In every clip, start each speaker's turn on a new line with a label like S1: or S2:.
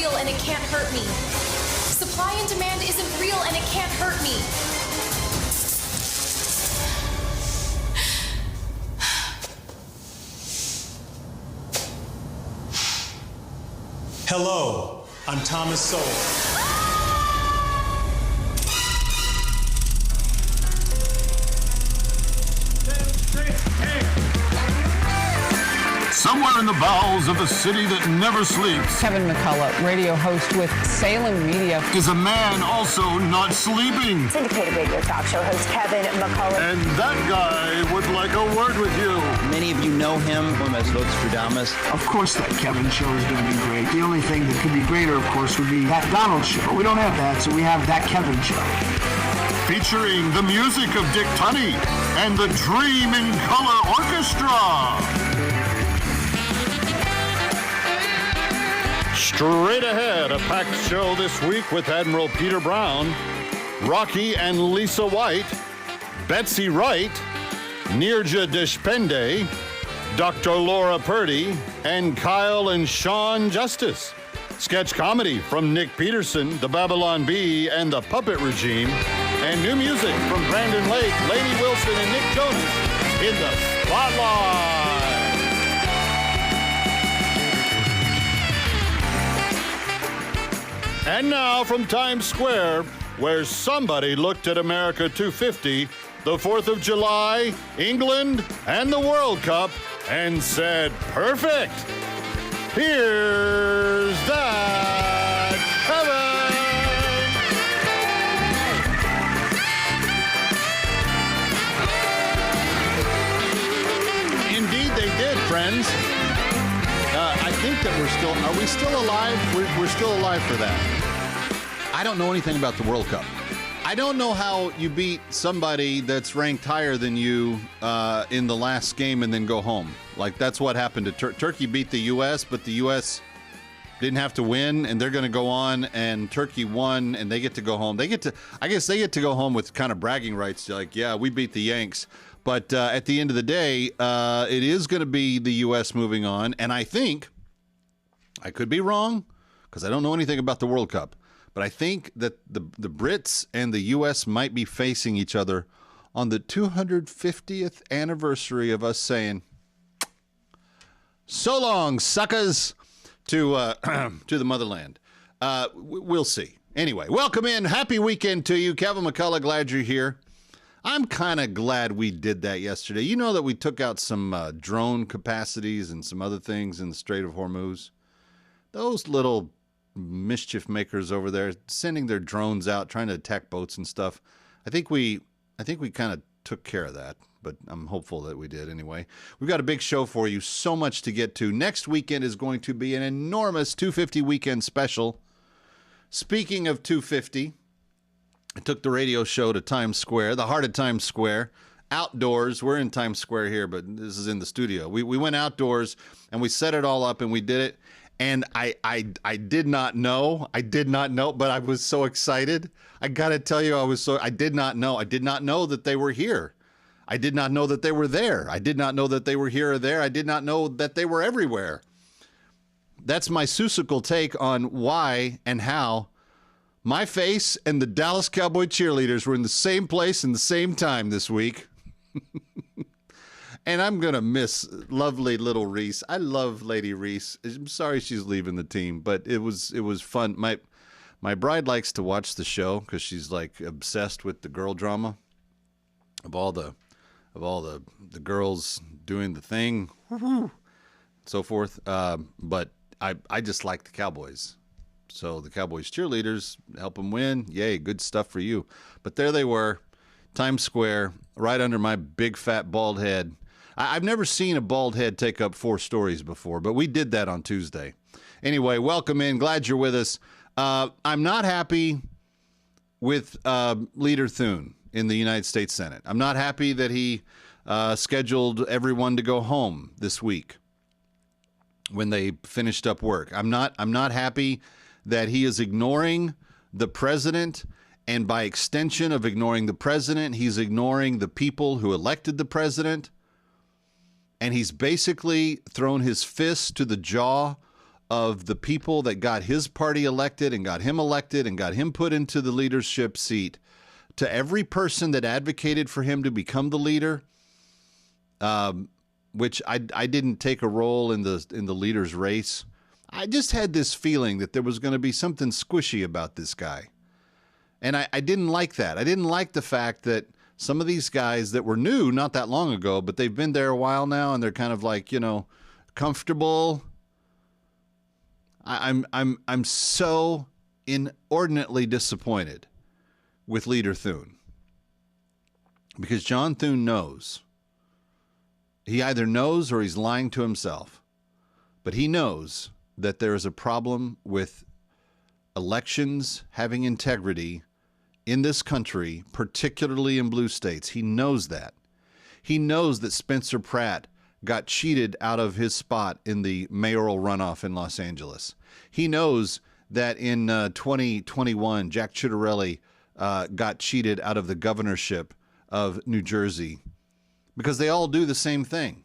S1: real and it can't hurt me. Supply and demand isn't real and it can't hurt me.
S2: Hello, I'm Thomas Sowell.
S3: Somewhere in the bowels of a city that never sleeps,
S4: Kevin McCullough, radio host with Salem Media,
S3: is a man also not sleeping.
S5: Syndicated radio talk show host Kevin McCullough.
S3: And that guy would like a word with you.
S6: Many of you know him as Nostradamus.
S7: Of course that Kevin show is going to be great. The only thing that could be greater, of course, would be that Donald show. We don't have that, so we have that Kevin show.
S3: Featuring the music of Dick Tunney and the Dream in Color Orchestra. Straight ahead, a packed show this week with Admiral Peter Brown, Rocky and Lisa White, Betsy Wright, Nirja Deshpende, Dr. Laura Purdy, and Kyle and Sean Justice. Sketch comedy from Nick Peterson, the Babylon Bee, and the Puppet Regime. And new music from Brandon Lake, Lainey Wilson, and Nick Jonas in the Spotlight. And now from Times Square, where somebody looked at America 250, the 4th of July, England, and the World Cup, and said, perfect. Here's that Kevin. Indeed, they did, friends. I think that are we still alive? We're still alive for that. I don't know anything about the World Cup. I don't know how you beat somebody that's ranked higher than you in the last game and then go home. Like, that's what happened to Turkey beat the U.S., but the U.S. didn't have to win, and they're going to go on, and Turkey won, and they get to go home. I guess they get to go home with kind of bragging rights, like, yeah, we beat the Yanks. But at the end of the day, it is going to be the U.S. moving on, and I think, I could be wrong, because I don't know anything about the World Cup, but I think that the Brits and the U.S. might be facing each other on the 250th anniversary of us saying, so long, suckers, to the motherland. We'll see. Anyway, welcome in. Happy weekend to you. Kevin McCullough, glad you're here. I'm kind of glad we did that yesterday. You know that we took out some drone capacities and some other things in the Strait of Hormuz. Those little mischief makers over there sending their drones out, trying to attack boats and stuff. I think we kind of took care of that, but I'm hopeful that we did anyway. We've got a big show for you, so much to get to. Next weekend is going to be an enormous 250 weekend special. Speaking of 250, I took the radio show to Times Square, the heart of Times Square, outdoors. We're in Times Square here, but this is in the studio. We went outdoors and we set it all up and we did it. And I did not know, but I was so excited. I got to tell you, I did not know that they were here. I did not know that they were there. I did not know that they were here or there. I did not know that they were everywhere. That's my Seussical take on why and how my face and the Dallas Cowboy cheerleaders were in the same place in the same time this week. And I'm going to miss lovely little Reese. I love Lady Reese. I'm sorry she's leaving the team, but it was fun. My bride likes to watch the show because she's like obsessed with the girl drama of all the girls doing the thing, so forth. But I just like the Cowboys. So the Cowboys cheerleaders help them win. Yay, good stuff for you. But there they were, Times Square, right under my big fat bald head. I've never seen a bald head take up 4 stories before, but we did that on Tuesday. Anyway, welcome in. Glad you're with us. I'm not happy with Leader Thune in the United States Senate. I'm not happy that he scheduled everyone to go home this week when they finished up work. I'm not happy that he is ignoring the president, and by extension of ignoring the president, he's ignoring the people who elected the president. And he's basically thrown his fist to the jaw of the people that got his party elected and got him put into the leadership seat, to every person that advocated for him to become the leader, which I didn't take a role in the leader's race. I just had this feeling that there was going to be something squishy about this guy. And I didn't like that. I didn't like the fact that some of these guys that were new not that long ago, but they've been there a while now, and they're kind of like, comfortable. I'm so inordinately disappointed with Leader Thune, because John Thune knows. He either knows or he's lying to himself, but he knows that there is a problem with elections having integrity in this country, particularly in blue states. He knows that. He knows that Spencer Pratt got cheated out of his spot in the mayoral runoff in Los Angeles. He knows that in 2021, Jack Ciattarelli got cheated out of the governorship of New Jersey, because they all do the same thing.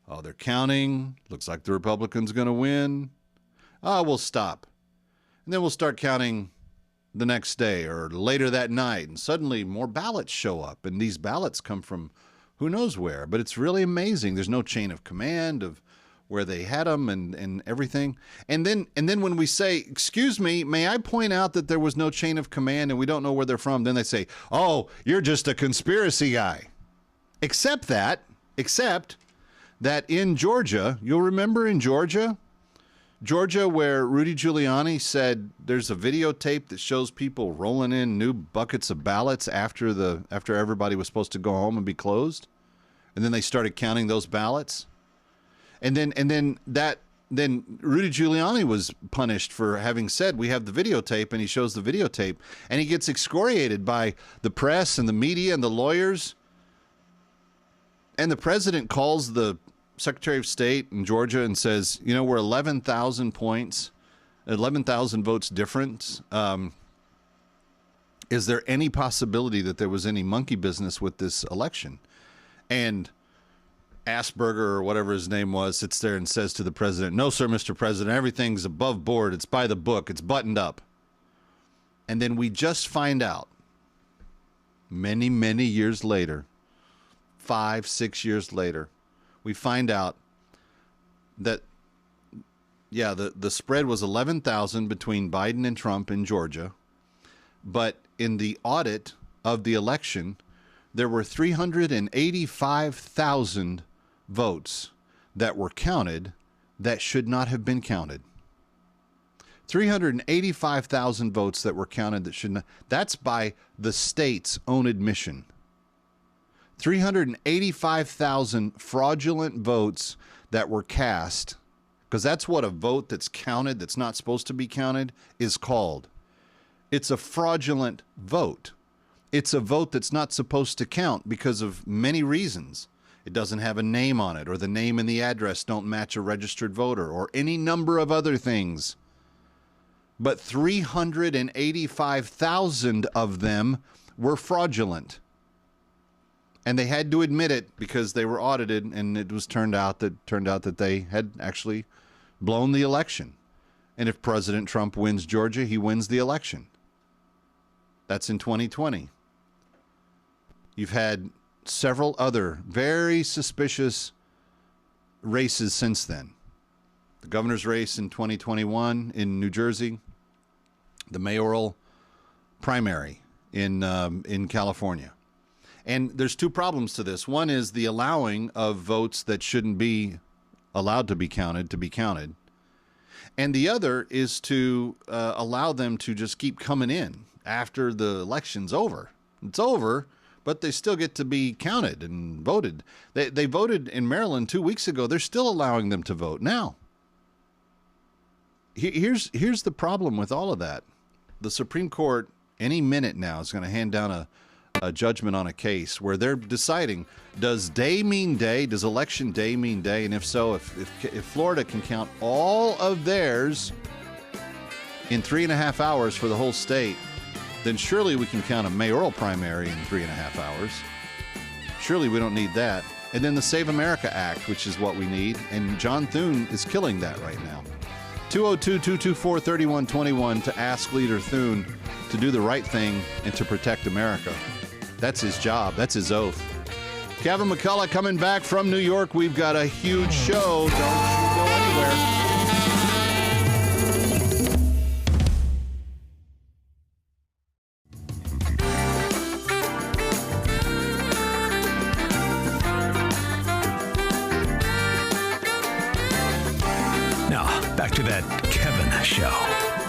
S3: Oh, they're counting. Looks like the Republicans going to win. Oh, we'll stop. And then we'll start counting the next day or later that night, and suddenly more ballots show up, and these ballots come from who knows where. But it's really amazing. There's no chain of command of where they had them and everything. And then when we say, excuse me, may I point out that there was no chain of command and we don't know where they're from, then they say, oh, you're just a conspiracy guy. Except that in Georgia, you'll remember in Georgia, where Rudy Giuliani said there's a videotape that shows people rolling in new buckets of ballots after everybody was supposed to go home and be closed, and then they started counting those ballots, and then Rudy Giuliani was punished for having said we have the videotape, and he shows the videotape, and he gets excoriated by the press and the media and the lawyers, and the president calls the Secretary of State in Georgia and says, we're 11,000 points, 11,000 votes difference. Is there any possibility that there was any monkey business with this election? And Asperger, or whatever his name was, sits there and says to the president, no, sir, Mr. President, everything's above board. It's by the book. It's buttoned up. And then we just find out many, many years later, 5-6 years later, we find out that, the spread was 11,000 between Biden and Trump in Georgia. But in the audit of the election, there were 385,000 votes that were counted that should not have been counted. 385,000 votes that were counted that should not. That's by the state's own admission. 385,000 fraudulent votes that were cast, because that's what a vote that's counted that's not supposed to be counted is called. It's a fraudulent vote. It's a vote that's not supposed to count because of many reasons. It doesn't have a name on it, or the name and the address don't match a registered voter, or any number of other things. But 385,000 of them were fraudulent. And they had to admit it because they were audited, and it was turned out that they had actually blown the election. And if President Trump wins Georgia, he wins the election. That's in 2020. You've had several other very suspicious races since then. The governor's race in 2021 in New Jersey, the mayoral primary in California. And there's two problems to this. One is the allowing of votes that shouldn't be allowed to be counted. And the other is to allow them to just keep coming in after the election's over. It's over, but they still get to be counted and voted. They voted in Maryland 2 weeks ago. They're still allowing them to vote now. Here's the problem with all of that. The Supreme Court any minute now is going to hand down a judgment on a case where they're deciding, does day mean day? Does election day mean day? And if so, if Florida can count all of theirs in 3.5 hours for the whole state, then surely we can count a mayoral primary in 3.5 hours. Surely we don't need that. And then the Save America Act, which is what we need. And John Thune is killing that right now. 202-224-3121 to ask Leader Thune to do the right thing and to protect America. That's his job. That's his oath. Kevin McCullough coming back from New York. We've got a huge show. Don't you go anywhere.
S8: Now, back to That Kevin Show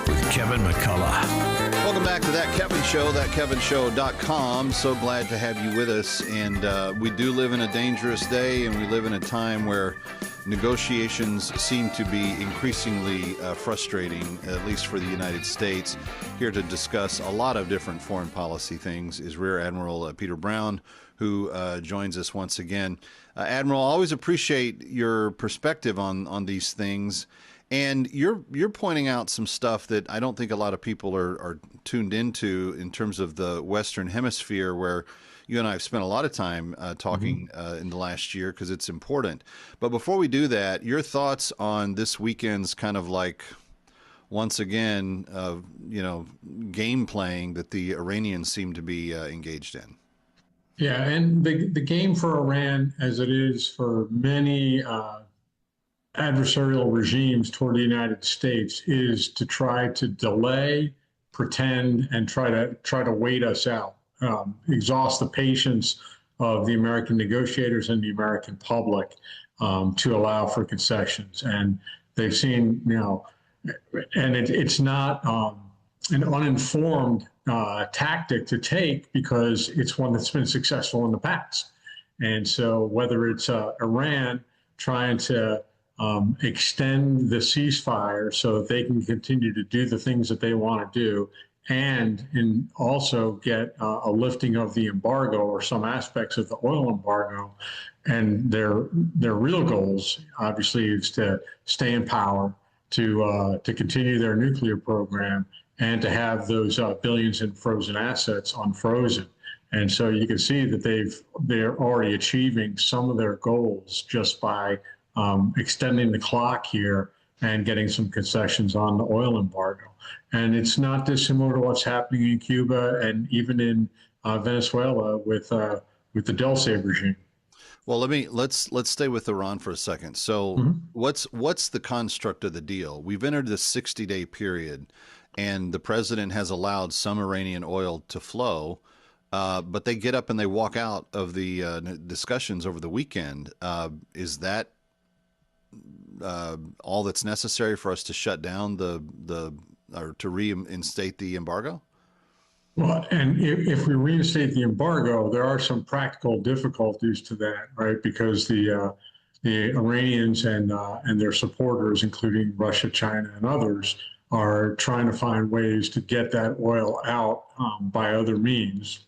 S8: with Kevin McCullough.
S3: Welcome back to That Kevin Show, thatkevinshow.com. So glad to have you with us. And we do live in a dangerous day, and we live in a time where negotiations seem to be increasingly frustrating, at least for the United States. Here to discuss a lot of different foreign policy things is Rear Admiral Peter Brown, who joins us once again. Admiral, I always appreciate your perspective on these things. And you're pointing out some stuff that I don't think a lot of people are tuned into in terms of the Western Hemisphere, where you and I have spent a lot of time talking in the last year because it's important. But before we do that, your thoughts on this weekend's kind of like, once again, game playing that the Iranians seem to be engaged in.
S9: Yeah, and the game for Iran, as it is for many adversarial regimes toward the United States, is to try to delay, pretend, and try to wait us out, exhaust the patience of the American negotiators and the American public to allow for concessions. And they've seen, and it's not an uninformed tactic to take, because it's one that's been successful in the past. And so whether it's Iran trying to extend the ceasefire so that they can continue to do the things that they want to do, and also get a lifting of the embargo or some aspects of the oil embargo. And their real goals, obviously, is to stay in power, to continue their nuclear program, and to have those billions in frozen assets unfrozen. And so you can see that they're already achieving some of their goals just by extending the clock here and getting some concessions on the oil embargo. And it's not dissimilar to what's happening in Cuba and even in Venezuela with the Dulce regime.
S3: Well, let's stay with Iran for a second. So what's the construct of the deal? We've entered this 60-day period, and the president has allowed some Iranian oil to flow, but they get up and they walk out of the discussions over the weekend. Is that all that's necessary for us to shut down or to reinstate the embargo?
S9: Well, and if we reinstate the embargo, there are some practical difficulties to that, right? Because the Iranians and their supporters, including Russia, China, and others, are trying to find ways to get that oil out by other means,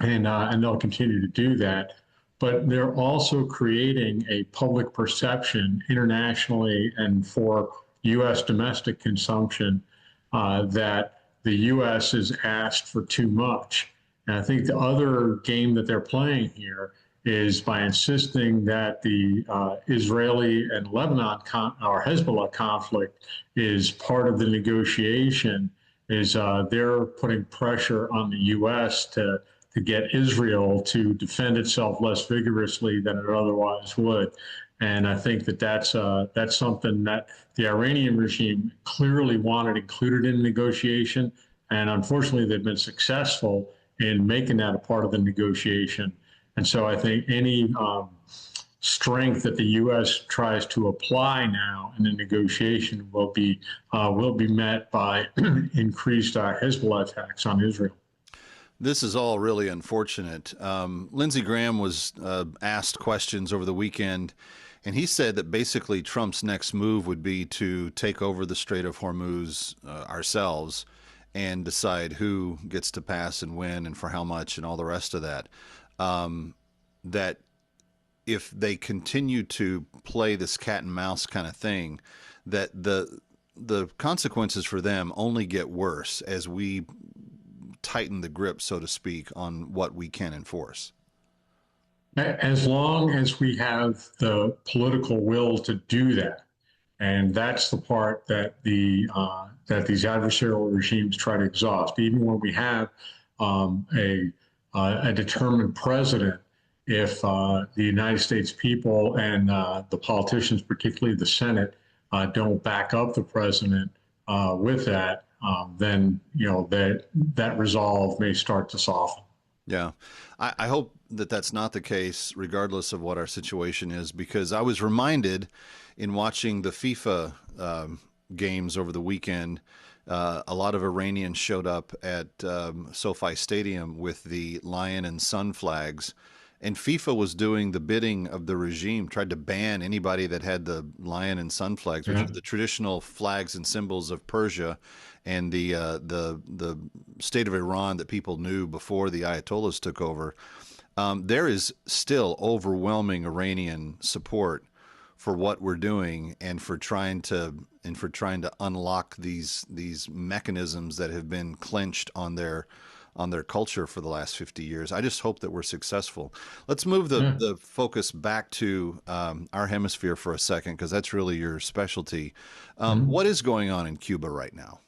S9: and they'll continue to do that. But they're also creating a public perception internationally and for U.S. domestic consumption that the U.S. has asked for too much. And I think the other game that they're playing here is by insisting that the Israeli and Lebanon or Hezbollah conflict is part of the negotiation, is they're putting pressure on the U.S. to get Israel to defend itself less vigorously than it otherwise would. And I think that's something that the Iranian regime clearly wanted included in the negotiation. And unfortunately, they've been successful in making that a part of the negotiation. And so I think any strength that the U.S. tries to apply now in the negotiation will be met by increased Hezbollah attacks on Israel.
S3: This is all really unfortunate. Lindsey Graham was asked questions over the weekend, and he said that basically Trump's next move would be to take over the Strait of Hormuz ourselves and decide who gets to pass and when and for how much and all the rest of that. That if they continue to play this cat and mouse kind of thing, that the consequences for them only get worse as we tighten the grip, so to speak, on what we can enforce. As
S9: long as we have the political will to do that, And that's the part that that these adversarial regimes try to exhaust. Even when we have a determined president, if the United States people and the politicians, particularly the Senate, don't back up the president with that, then that resolve may start to soften.
S3: Yeah, I hope that that's not the case, regardless of what our situation is, because I was reminded in watching the FIFA games over the weekend, a lot of Iranians showed up at SoFi Stadium with the lion and sun flags, and FIFA was doing the bidding of the regime, tried to ban anybody that had the lion and sun flags, which are the traditional flags and symbols of Persia and the state of Iran that people knew before the Ayatollahs took over. There is still overwhelming Iranian support for what we're doing and for trying to unlock these mechanisms that have been clenched on their culture for the last 50 years. I just hope that we're successful. Let's move the focus back to our hemisphere for a second, because that's really your specialty. What is going on in Cuba right now?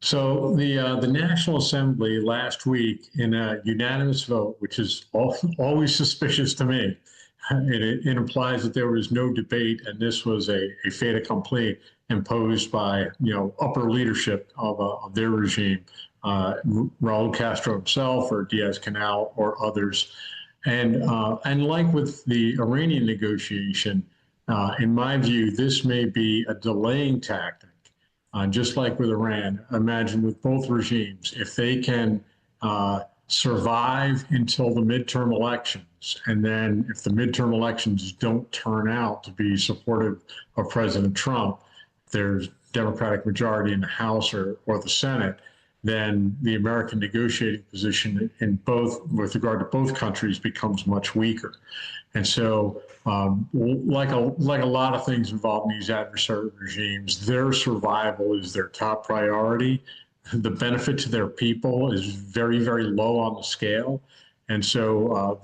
S9: So the National Assembly last week, in a unanimous vote, which is always suspicious to me, it implies that there was no debate, and this was a fait accompli imposed by upper leadership of their regime, Raul Castro himself or Diaz-Canel or others, and like with the Iranian negotiation, in my view, this may be a delaying tactic. Just like with Iran, imagine with both regimes, if they can survive until the midterm elections, and then if the midterm elections don't turn out to be supportive of President Trump, there's Democratic majority in the House or the Senate, then the American negotiating position in both, with regard to both countries, becomes much weaker. And so, like a lot of things involved in these adversarial regimes, their survival is their top priority. The benefit to their people is very, very low on the scale. And so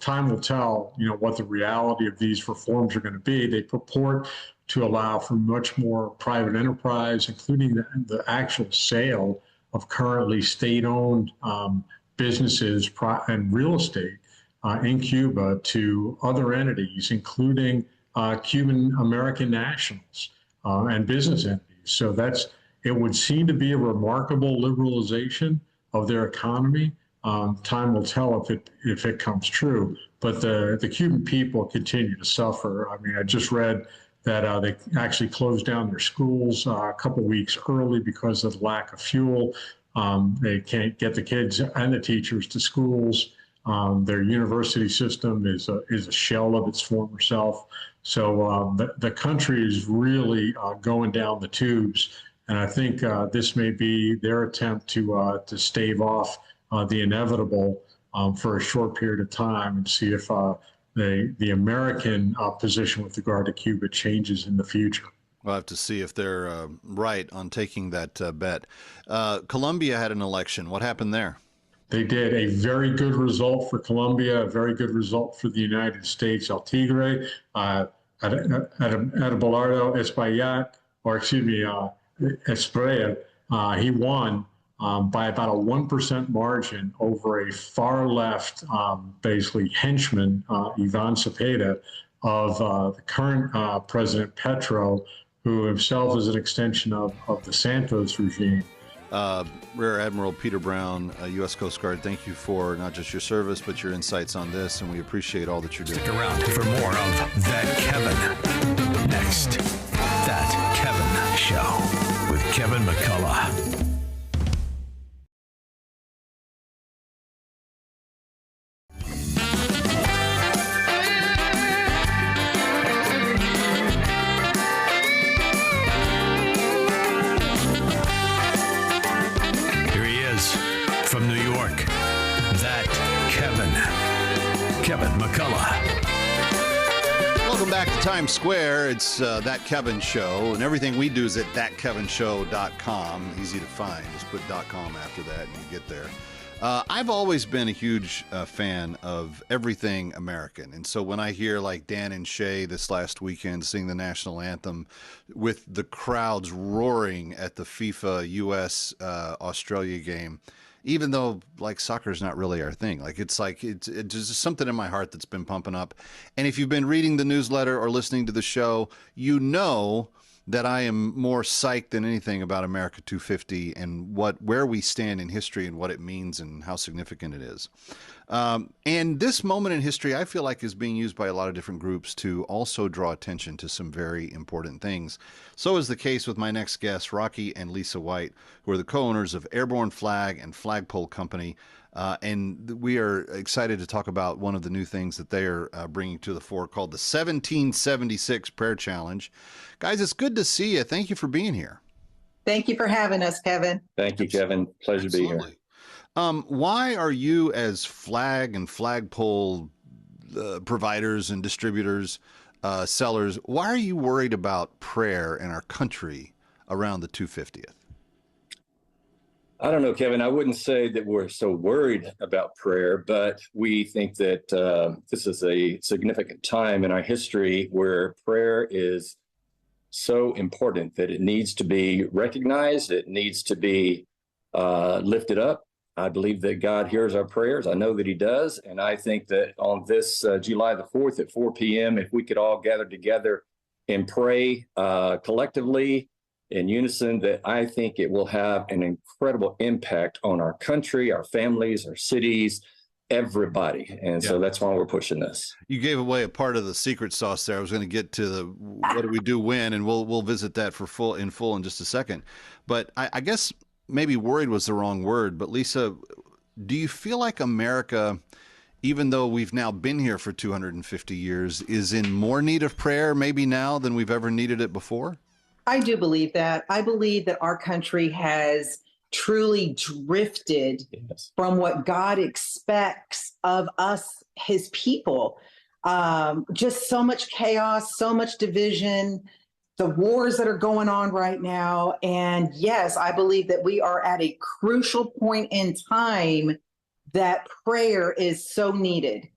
S9: time will tell, what the reality of these reforms are going to be. They purport to allow for much more private enterprise, including the actual sale of currently state-owned businesses and real estate in Cuba to other entities, including Cuban American nationals and business entities. So it would seem to be a remarkable liberalization of their economy. Time will tell if it comes true. But the Cuban people continue to suffer. I mean, I just read that they actually closed down their schools a couple weeks early because of the lack of fuel. They can't get the kids and the teachers to schools. Their university system is a shell of its former self. So the country is really going down the tubes. And I think this may be their attempt to stave off the inevitable for a short period of time and see if the American position with regard to Cuba changes in the future.
S3: We'll have to see if they're right on taking that bet. Colombia had an election. What happened there?
S9: They did a very good result for Colombia, a very good result for the United States. El Tigre, Abelardo Espaillat, Espriella, he won by about a 1% margin over a far left, basically henchman, Ivan Cepeda, of the current President Petro, who himself is an extension of the Santos regime.
S3: Rear Admiral Peter Brown, U.S. Coast Guard, thank you for not just your service, but your insights on this, and we appreciate all that you're doing.
S8: Stick around for more of That Kevin. Next, That Kevin Show with Kevin McCullough. From New York, That Kevin McCullough.
S3: Welcome back to Times Square. It's That Kevin Show, and everything we do is at thatkevinshow.com. Easy to find. Just put .com after that and you get there. I've always been a huge fan of everything American. And so when I hear like Dan and Shay this last weekend sing the national anthem with the crowds roaring at the FIFA US Australia game, even though like soccer is not really our thing, it's just something in my heart that's been pumping up. And if you've been reading the newsletter or listening to the show, you know that I am more psyched than anything about America 250 and where we stand in history and what it means and how significant it is. And this moment in history, I feel like, is being used by a lot of different groups to also draw attention to some very important things. So is the case with my next guests, Rocky and Lisa White, who are the co-owners of Airborne Flag and Flagpole Company. And we are excited to talk about one of the new things that they are bringing to the fore called the 1776 Prayer Challenge. Guys, it's good to see you. Thank you for being here.
S10: Thank you for having us, Kevin.
S6: Thank you, Kevin. Pleasure to be here.
S3: Why are you, as flag and flagpole providers and distributors, sellers, why are you worried about prayer in our country around the 250th?
S6: I don't know, Kevin. I wouldn't say that we're so worried about prayer, but we think that this is a significant time in our history where prayer is so important that it needs to be recognized. It needs to be lifted up. I believe that God hears our prayers. I know that he does. And I think that on this July the 4th at 4 p.m., if we could all gather together and pray collectively in unison, that I think it will have an incredible impact on our country, our families, our cities, everybody. And so that's why we're pushing this.
S3: You gave away a part of the secret sauce there. I was going to get to the what do we do when, and we'll visit that in full in just a second. But I guess maybe worried was the wrong word. But Lisa, do you feel like America, even though we've now been here for 250 years, is in more need of prayer maybe now than we've ever needed it before?
S10: I do believe that. I believe that our country has truly drifted from what God expects of us, his people. Just so much chaos, so much division, the wars that are going on right now. And yes, I believe that we are at a crucial point in time that prayer is so needed.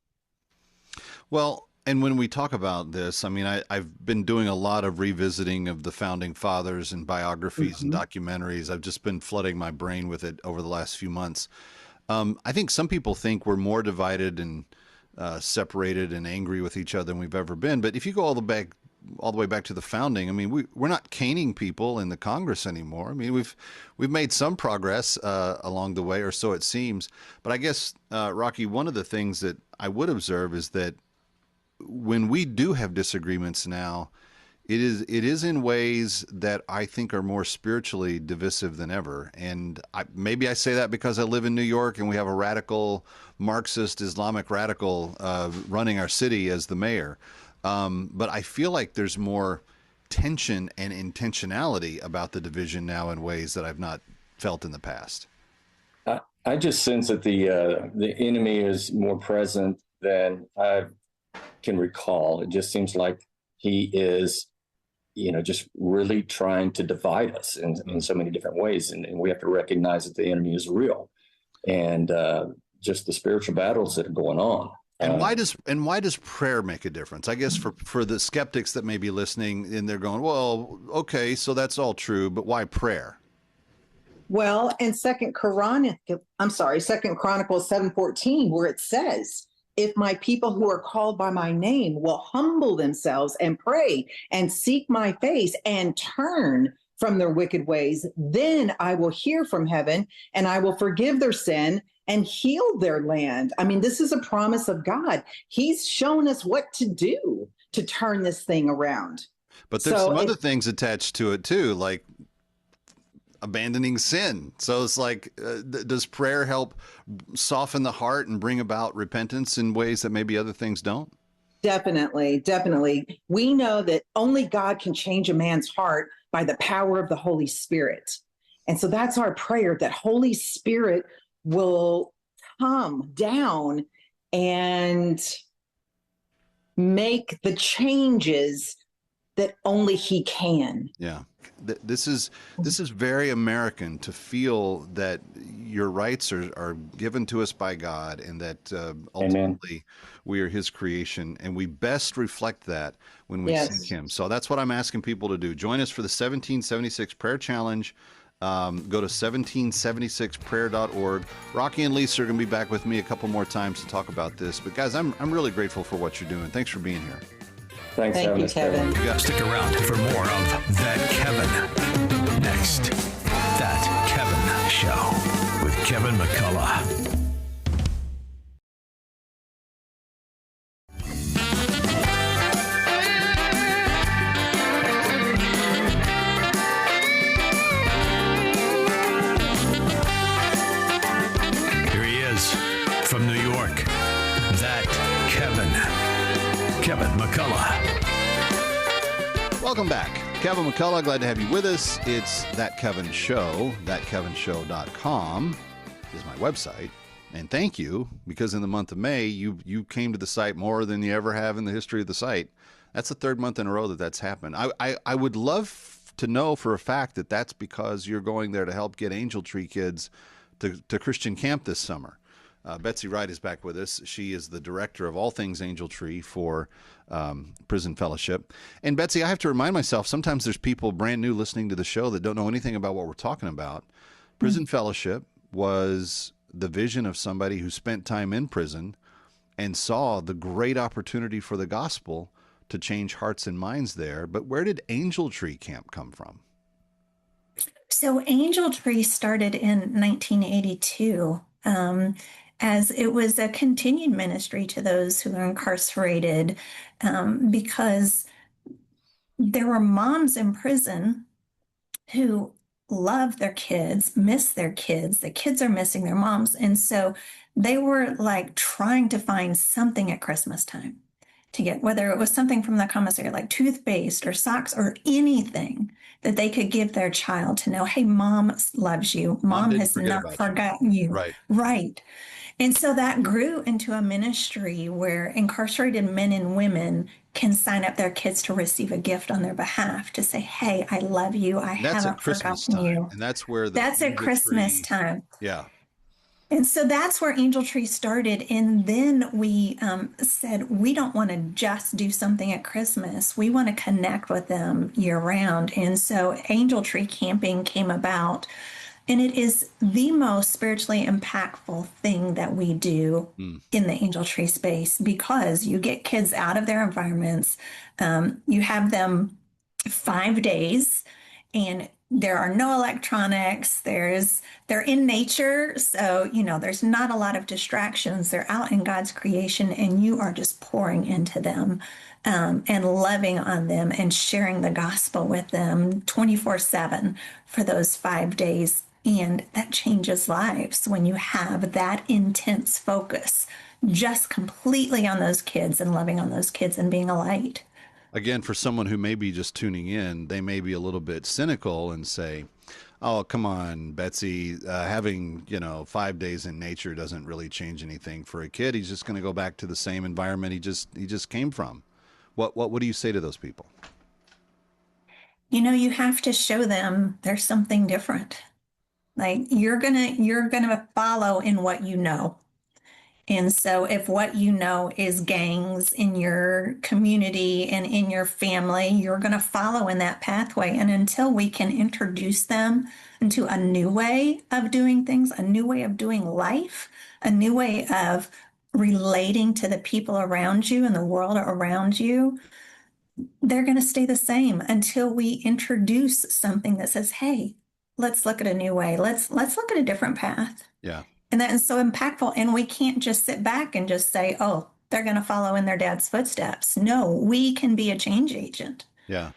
S3: Well, and when we talk about this, I mean, I've been doing a lot of revisiting of the founding fathers and biographies and documentaries. I've just been flooding my brain with it over the last few months. I think some people think we're more divided and separated and angry with each other than we've ever been. But if you go all the way back to the founding, I mean, we're not caning people in the Congress anymore. I mean, we've made some progress along the way, or so it seems. But I guess, Rocky, one of the things that I would observe is that when we do have disagreements now, it is in ways that I think are more spiritually divisive than ever. And maybe I say that because I live in New York and we have a radical Marxist Islamic radical running our city as the mayor. But I feel like there's more tension and intentionality about the division now in ways that I've not felt in the past.
S6: I just sense that the enemy is more present than I can recall. It just seems like he is, just really trying to divide us in so many different ways. And we have to recognize that the enemy is real, and just the spiritual battles that are going on.
S3: And why does prayer make a difference? I guess for the skeptics that may be listening and they're going, well, okay, so that's all true, but why prayer?
S10: Well, in Second Chronicles 7:14, where it says, if my people who are called by my name will humble themselves and pray and seek my face and turn from their wicked ways, then I will hear from heaven and I will forgive their sin and heal their land. I mean, this is a promise of God. He's shown us what to do to turn this thing around.
S3: But there's some other things attached to it too, like abandoning sin. So it's like, does prayer help soften the heart and bring about repentance in ways that maybe other things don't?
S10: Definitely, definitely. We know that only God can change a man's heart by the power of the Holy Spirit. And so that's our prayer, that Holy Spirit will come down and make the changes that only he can.
S3: Yeah. This is very American to feel that your rights are given to us by God, and that ultimately we are his creation, and we best reflect that when we seek him. So that's what I'm asking people to do. Join us for the 1776 Prayer Challenge. Go to 1776prayer.org. Rocky and Lisa are going to be back with me a couple more times to talk about this. But guys, I'm really grateful for what you're doing. Thanks for being here.
S6: Thank
S10: you, Kevin.
S8: Stick around for more of That Kevin. Next, That Kevin Show with Kevin McCullough. Here he is from New York. That Kevin McCullough.
S3: Welcome back. Kevin McCullough, glad to have you with us. It's That Kevin Show. ThatKevinShow.com is my website. And thank you, because in the month of May, you came to the site more than you ever have in the history of the site. That's the third month in a row that's happened. I would love to know for a fact that that's because you're going there to help get Angel Tree kids to Christian camp this summer. Betsy Wright is back with us. She is the director of all things Angel Tree for Prison Fellowship. And Betsy, I have to remind myself, sometimes there's people brand new listening to the show that don't know anything about what we're talking about. Prison Fellowship was the vision of somebody who spent time in prison and saw the great opportunity for the gospel to change hearts and minds there. But where did Angel Tree Camp come from?
S11: So Angel Tree started in 1982. As it was a continued ministry to those who are incarcerated, because there were moms in prison who love their kids, miss their kids. The kids are missing their moms. And so they were like trying to find something at Christmas time to get, whether it was something from the commissary, like toothpaste or socks or anything that they could give their child to know, hey, mom loves you. Mom has not forgotten you. Right. And so that grew into a ministry where incarcerated men and women can sign up their kids to receive a gift on their behalf to say, hey, I love you. I haven't forgotten you.
S3: And that's where
S11: that's at Christmas time.
S3: Yeah.
S11: And so that's where Angel Tree started. And then we said, we don't want to just do something at Christmas. We want to connect with them year round. And so Angel Tree Camping came about. And it is the most spiritually impactful thing that we do in the Angel Tree space, because you get kids out of their environments. You have them 5 days, and there are no electronics. They're in nature. So, there's not a lot of distractions. They're out in God's creation, and you are just pouring into them and loving on them and sharing the gospel with them 24/7 for those 5 days. And that changes lives when you have that intense focus just completely on those kids and loving on those kids and being a light.
S3: Again, for someone who may be just tuning in, they may be a little bit cynical and say, oh, come on, Betsy, having, 5 days in nature doesn't really change anything for a kid. He's just going to go back to the same environment he just came from. What do you say to those people?
S11: You have to show them there's something different. Like you're gonna follow in what you know. And so if what you know is gangs in your community and in your family, you're going to follow in that pathway. And until we can introduce them into a new way of doing things, a new way of doing life, a new way of relating to the people around you and the world around you, they're going to stay the same until we introduce something that says, hey, let's look at a new way. Let's look at a different path.
S3: Yeah.
S11: And that is so impactful. And we can't just sit back and just say, oh, they're going to follow in their dad's footsteps. No, we can be a change agent.
S3: Yeah.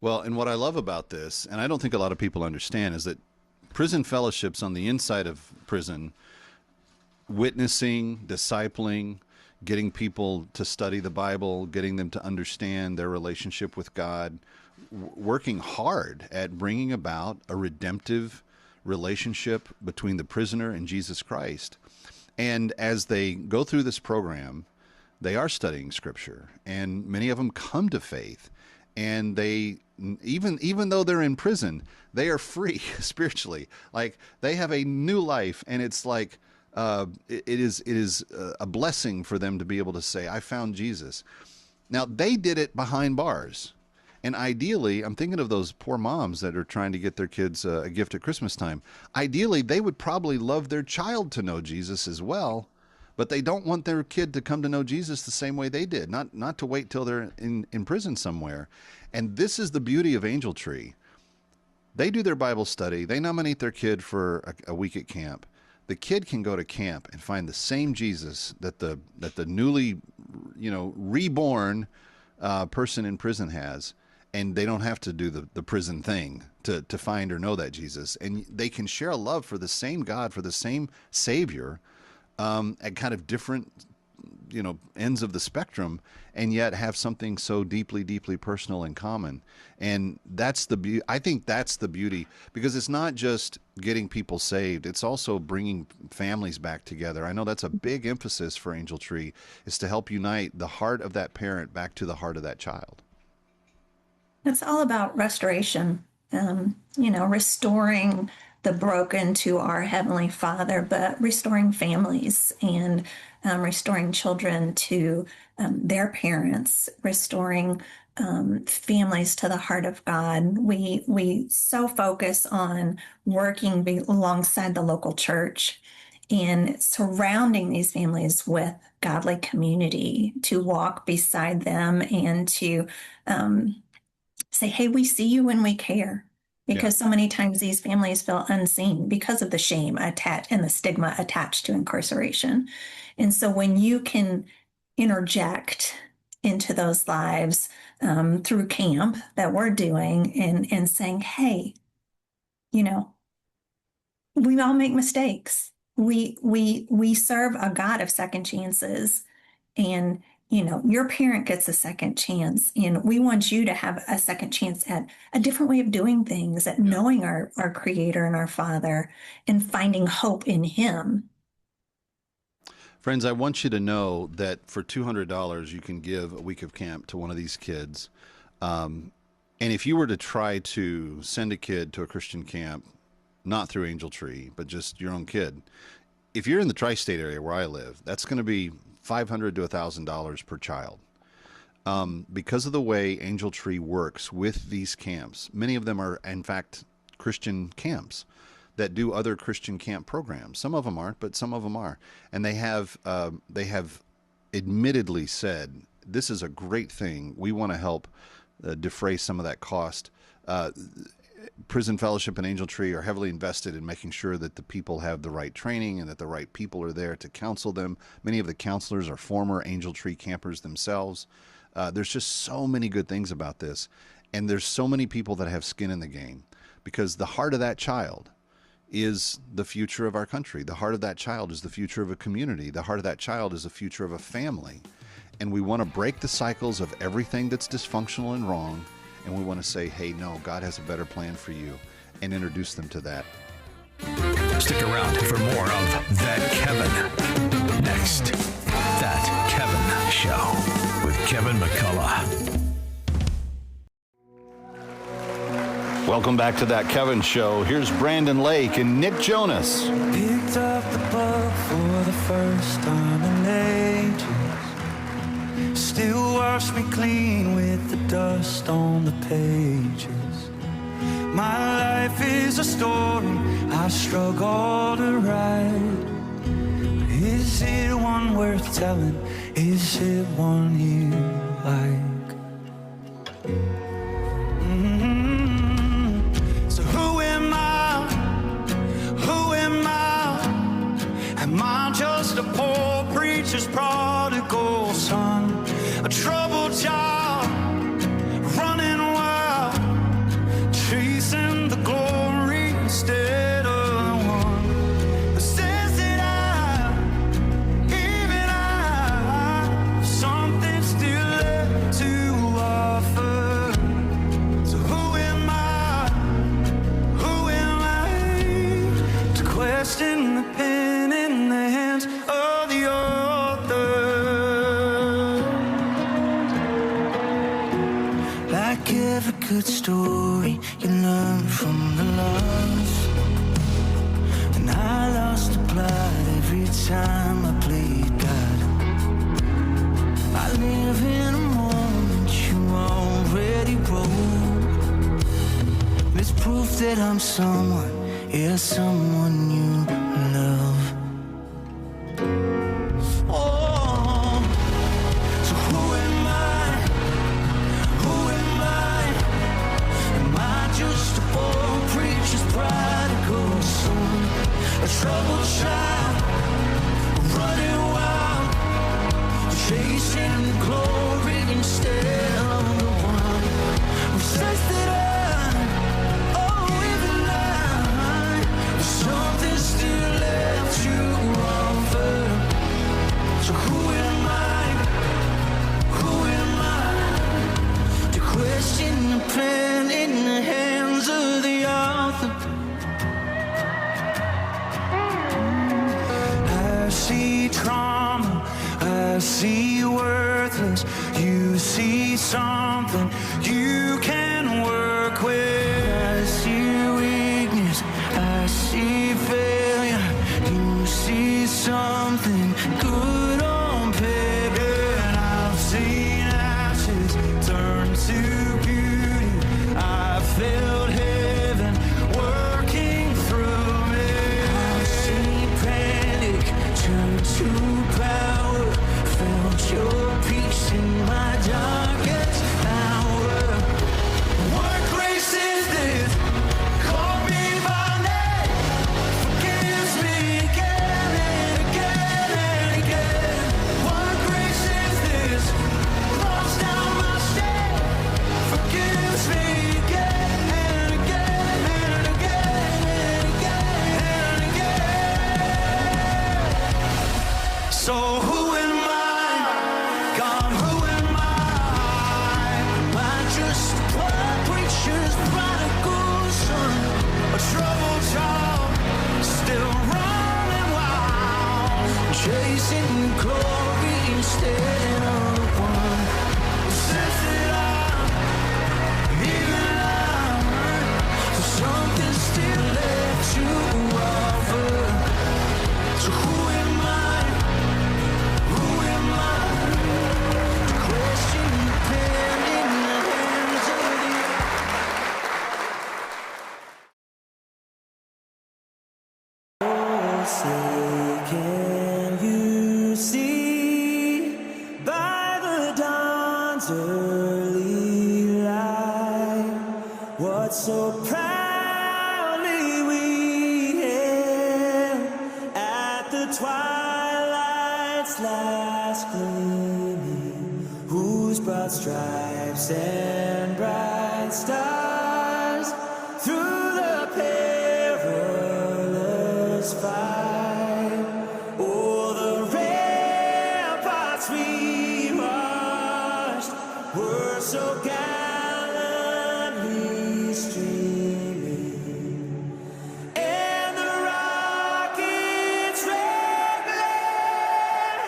S3: Well, and what I love about this, and I don't think a lot of people understand, is that prison fellowships on the inside of prison, witnessing, discipling, getting people to study the Bible, getting them to understand their relationship with God, working hard at bringing about a redemptive relationship between the prisoner and Jesus Christ. And as they go through this program, they are studying Scripture, and many of them come to faith. and they, even though they're in prison, they are free spiritually. Like, they have a new life, and it's like it is a blessing for them to be able to say, I found Jesus. Now, they did it behind bars. And ideally, I'm thinking of those poor moms that are trying to get their kids a gift at Christmas time. Ideally, they would probably love their child to know Jesus as well, but they don't want their kid to come to know Jesus the same way they did, not to wait till they're in prison somewhere. And this is the beauty of Angel Tree. They do their Bible study. They nominate their kid for a week at camp. The kid can go to camp and find the same Jesus that the newly, reborn person in prison has. And they don't have to do the prison thing to find or know that Jesus. And they can share a love for the same God, for the same Savior, at kind of different, ends of the spectrum, and yet have something so deeply, deeply personal in common. And that's the beauty. I think that's the beauty, because it's not just getting people saved. It's also bringing families back together. I know that's a big emphasis for Angel Tree, is to help unite the heart of that parent back to the heart of that child.
S11: It's all about restoration, restoring the broken to our Heavenly Father, but restoring families and restoring children to their parents, restoring families to the heart of God. We so focus on working alongside the local church and surrounding these families with godly community, to walk beside them and to say, hey, we see you and we care. Because so many times these families feel unseen because of the shame attached and the stigma attached to incarceration. And so when you can interject into those lives through camp that we're doing and saying, hey, we all make mistakes. We serve a God of second chances, and your parent gets a second chance, and we want you to have a second chance at a different way of doing things, at knowing our Creator and our Father and finding hope in Him.
S3: Friends, I want you to know that for $200, you can give a week of camp to one of these kids. And if you were to try to send a kid to a Christian camp, not through Angel Tree, but just your own kid, if you're in the tri-state area where I live, that's going to be $500 to $1,000 per child. Because of the way Angel Tree works with these camps, many of them are, in fact, Christian camps that do other Christian camp programs. Some of them aren't, but some of them are. And they have admittedly said, this is a great thing. We want to help defray some of that cost. Prison Fellowship and Angel Tree are heavily invested in making sure that the people have the right training and that the right people are there to counsel them. Many of the counselors are former Angel Tree campers themselves. There's just so many good things about this. And there's so many people that have skin in the game, because the heart of that child is the future of our country. The heart of that child is the future of a community. The heart of that child is the future of a family. And we want to break the cycles of everything that's dysfunctional and wrong. And we want to say, hey, no, God has a better plan for you, and introduce them to that.
S8: Stick around for more of That Kevin. Next, That Kevin Show with Kevin McCullough.
S3: Welcome back to That Kevin Show. Here's Brandon Lake and Nick Jonas.
S12: Picked up the book for the first time in ages. Still wash me clean with the dust on the pages. My life is a story I struggle to write. Is it one worth telling? Is it one you like? So who am I? Who am I? Am I just a poor preacher's prodigal son? A troubled child, running wild, chasing the glory instead of the one who says that even I, have something still left to offer. So who am I to question the pen in the hands of the author? Like good story you learn from the loss. And I lost the plot every time I played God. I live in a moment you already wrote. It's proof that I'm someone, yeah, someone you love. Oh, so who am I? Who am I? Am I just a poor preacher's prodigal son? A troubled child, running wild, chasing glory instead of the one who says that I'm always alive. There's something still left to offer. So who am I? Who am I? To question the pen in the hands of the author. I see trauma, I see worthless. You see something you can work with. I see weakness, I see failure. You see something good on paper. And I've seen ashes turn to beauty. I felt heaven working through me. I've seen panic turn to power. Felt your peace in my darkest hour. What grace is this? Call me by name. Forgives me again and again and again. What grace is this? Lost down my shame. Forgives me again and again and again and again and again. So who am I? God, who am I? Am I just a poor preacher's prodigal son? A troubled child, still running wild, chasing glory instead of one who says that I'm even alive. There's something still left to offer. So who am I? Who am I? To question the pen in the hands of the oh, say, can you see by the dawn's early light what so proudly we hailed at the twilight's last gleaming, whose broad stripes and bright stars through the perilous fight, o'er the ramparts we marched, were so gallantly streaming, and the rockets red glare,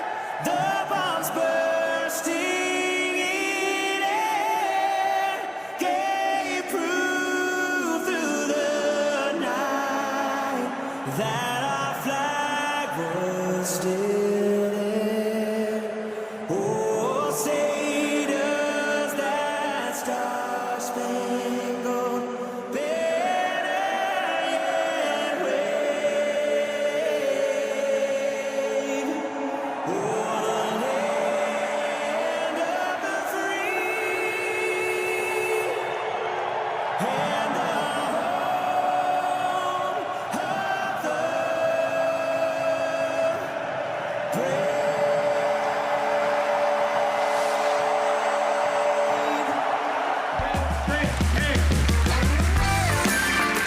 S12: the bombs bursting in air, gave proof through the night that our flag was still there. Oh, say does that star-spangled banner yet wave o'er the land of the free and the home of the brave?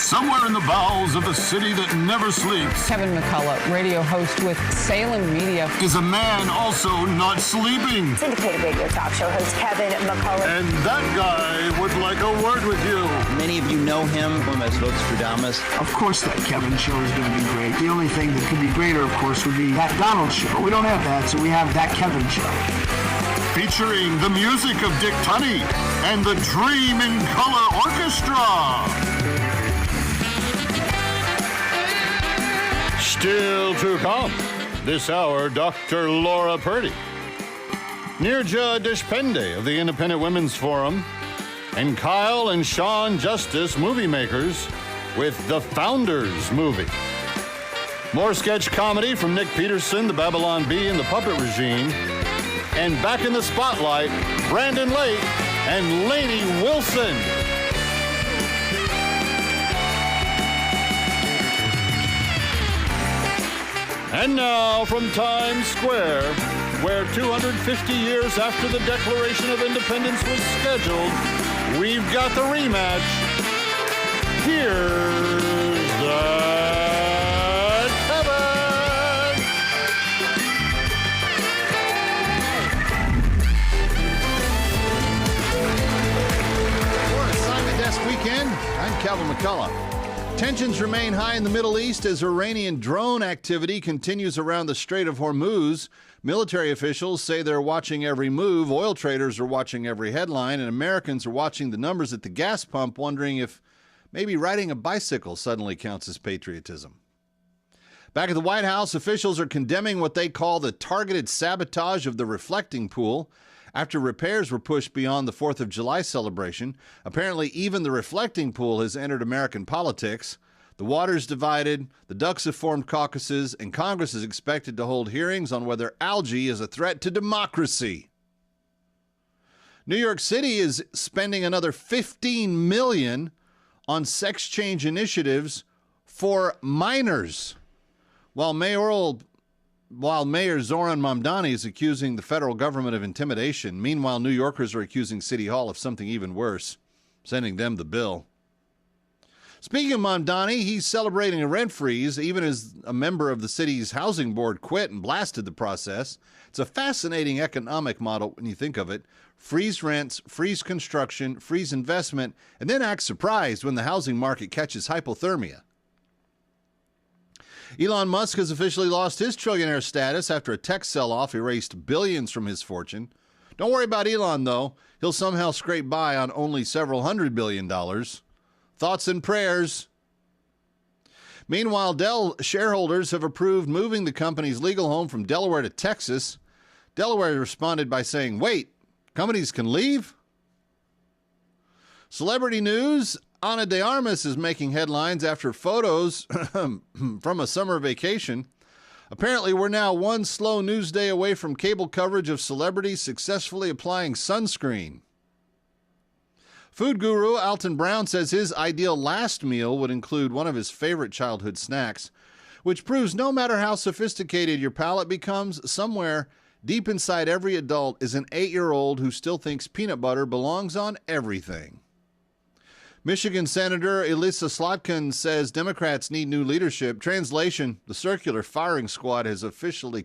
S8: Somewhere in the bowels of a city that never sleeps
S4: Kevin McCullough, radio host with Salem Media.
S8: is a man also not sleeping.
S5: Syndicated radio talk show host Kevin McCullough.
S8: And that guy would like a word with you.
S13: Many of you know him from as Vox Stradamus.
S7: Of course that Kevin show is going to be great. The only thing that could be greater, of course, would be that Donald show. But we don't have that, so we have that Kevin show.
S3: featuring the music of Dick Tunney and the Dream in Color Orchestra. Still to come, this hour, Dr. Laura Purdy, Nirja Deshpende of the Independent Women's Forum, and Kyle and Sean Justice, movie makers, with The Founders movie. More sketch comedy from Nick Peterson, the Babylon Bee, and the Puppet Regime. And back in the spotlight, Brandon Lake and Lainey Wilson. And now from Times Square, where 250 years after the Declaration of Independence was scheduled, we've got the rematch. Here's That Kevin! For Assignment Desk Weekend, I'm Kevin McCullough. Tensions remain high in the Middle East as Iranian drone activity continues around the Strait of Hormuz. Military officials say they're watching every move, oil traders are watching every headline, and Americans are watching the numbers at the gas pump, wondering if maybe riding a bicycle suddenly counts as patriotism. Back at the White House, officials are condemning what they call the targeted sabotage of the reflecting pool after repairs were pushed beyond the 4th of July celebration. Apparently, even the reflecting pool has entered American politics. The water's divided, the ducks have formed caucuses, and Congress is expected to hold hearings on whether algae is a threat to democracy. New York City is spending another $15 million on sex change initiatives for minors, while Mayor Zoran Mamdani is accusing the federal government of intimidation. Meanwhile, New Yorkers are accusing City Hall of something even worse, sending them the bill. Speaking of Mamdani, he's celebrating a rent freeze, even as a member of the city's housing board quit and blasted the process. It's a fascinating economic model when you think of it. Freeze rents, freeze construction, freeze investment, and then act surprised when the housing market catches hypothermia. Elon Musk has officially lost his trillionaire status after a tech sell-off erased billions from his fortune. Don't worry about Elon, though. He'll somehow scrape by on only several $100 billion. Thoughts and prayers. Meanwhile, Dell shareholders have approved moving the company's legal home from Delaware to Texas. Delaware responded by saying, wait, companies can leave? Celebrity news. Ana de Armas is making headlines after photos from a summer vacation. Apparently, we're now one slow news day away from cable coverage of celebrities successfully applying sunscreen. Food guru Alton Brown says his ideal last meal would include one of his favorite childhood snacks, which proves no matter how sophisticated your palate becomes, somewhere deep inside every adult is an 8-year-old who still thinks peanut butter belongs on everything. Michigan Senator Elissa Slotkin says Democrats need new leadership. Translation: the circular firing squad has officially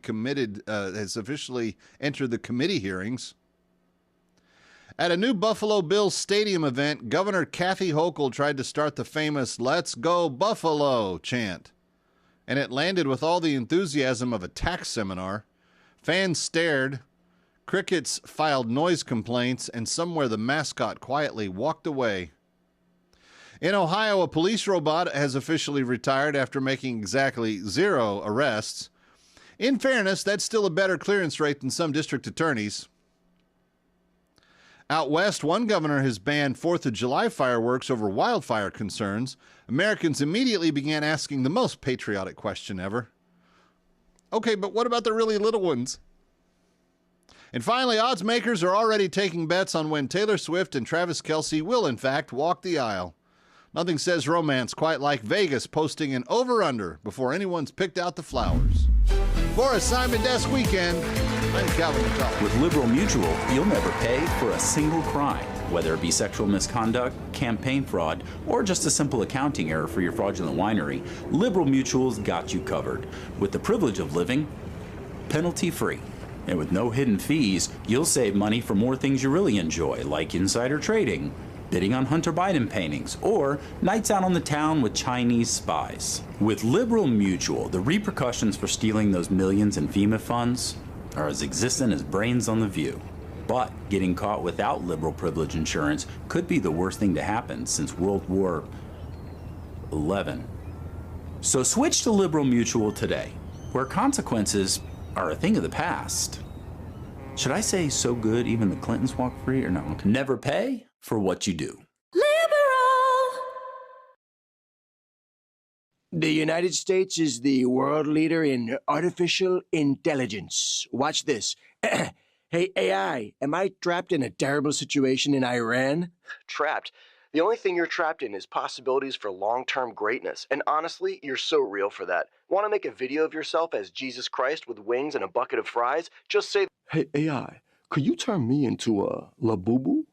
S3: entered the committee hearings. At a new Buffalo Bills stadium event, Governor Kathy Hochul tried to start the famous "Let's Go Buffalo" chant, and it landed with all the enthusiasm of a tax seminar. Fans stared, crickets filed noise complaints, and somewhere the mascot quietly walked away. In Ohio, a police robot has officially retired after making exactly 0 arrests. In fairness, that's still a better clearance rate than some district attorneys. Out west, one governor has banned 4th of July fireworks over wildfire concerns. Americans immediately began asking the most patriotic question ever. Okay, but what about the really little ones? And finally, odds makers are already taking bets on when Taylor Swift and Travis Kelce will, in fact, walk the aisle. Nothing says romance quite like Vegas posting an over-under before anyone's picked out the flowers. For Assignment Desk Weekend, I'm Calvin McCullough.
S14: With Liberal Mutual, you'll never pay for a single crime, whether it be sexual misconduct, campaign fraud, or just a simple accounting error for your fraudulent winery. Liberal Mutual's got you covered. With the privilege of living penalty-free. And with no hidden fees, you'll save money for more things you really enjoy, like insider trading, bidding on Hunter Biden paintings, or nights out on the town with Chinese spies. With Liberal Mutual, the repercussions for stealing those millions in FEMA funds are as existent as brains on the view. But getting caught without liberal privilege insurance could be the worst thing to happen since World War XI. So switch to Liberal Mutual today, where consequences are a thing of the past. Should I say so good even the Clintons walk free or no? Never pay for what you do.
S15: The United States is the world leader in artificial intelligence. Watch this. Hey, AI, am I trapped in a terrible situation in Iran?
S16: Trapped? The only thing you're trapped in is possibilities for long-term greatness. And honestly, you're so real for that. Want to make a video of yourself as Jesus Christ with wings and a bucket of fries? Just say,
S15: Hey, AI, could you turn me into a labubu?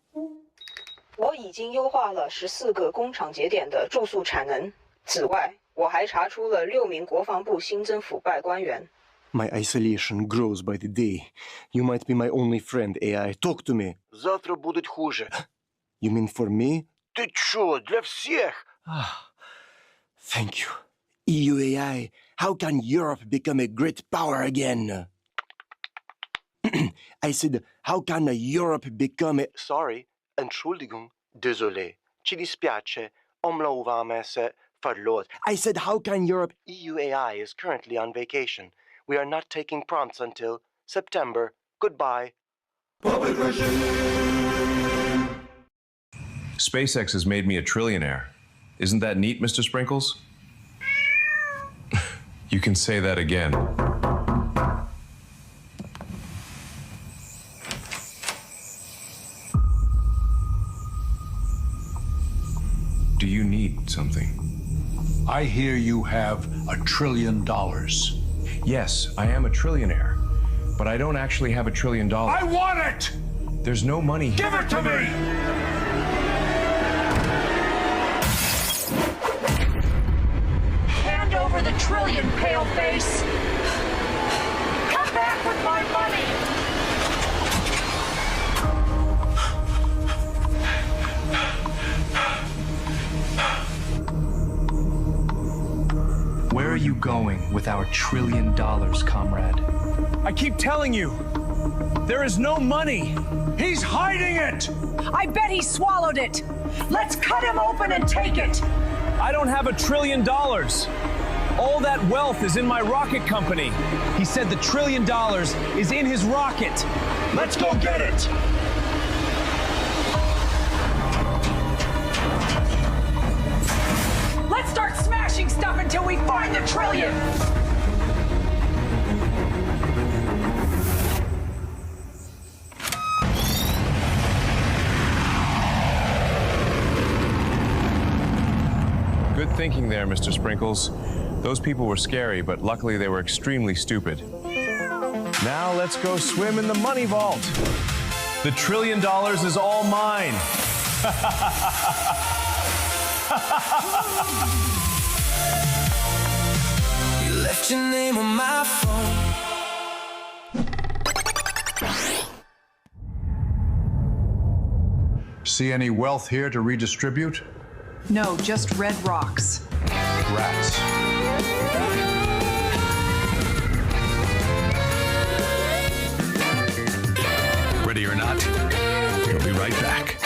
S17: 我已经优化了14个工厂节点的住宿产能。此外，我还查出了6名国防部新增腐败官员。
S15: My isolation grows by the day. You might be my only friend, AI. Talk to me.
S16: завтра будет хуже.
S15: You mean for me?
S16: Ты чё, для всех?
S15: Thank you. EU AI, how can Europe become a great power again? I said, how can Europe become a...
S16: Sorry, Entschuldigung, désolé, ci dispiace, farlot.
S15: I said, how can Europe...
S16: EU AI is currently on vacation. We are not taking prompts until September. Goodbye.
S18: SpaceX has made me a trillionaire. Isn't that neat, Mr. Sprinkles? You can say that again. Do you need something?
S19: I hear you have $1 trillion.
S18: Yes, I am a trillionaire, but I don't actually have $1 trillion.
S19: I want it!
S18: There's no money here.
S19: Give it to me!
S20: Hand over the trillion, paleface! Come back with my money!
S21: Where are you going with our $1 trillion, comrade?
S18: I keep telling you, there is no money.
S19: He's hiding it!
S20: I bet he swallowed it! Let's cut him open and take it!
S18: I don't have $1 trillion. All that wealth is in my rocket company. He said the $1 trillion is in his rocket.
S19: Let's go get it!
S20: Let's start smashing stuff until we find the trillion!
S18: Good thinking there, Mr. Sprinkles. Those people were scary, but luckily they were extremely stupid. Now let's go swim in the money vault. The $1 trillion is all mine.
S12: You left your name on my phone.
S19: See any wealth here to redistribute?
S22: No, just red rocks.
S19: Rats.
S8: Ready or not, we'll be right back.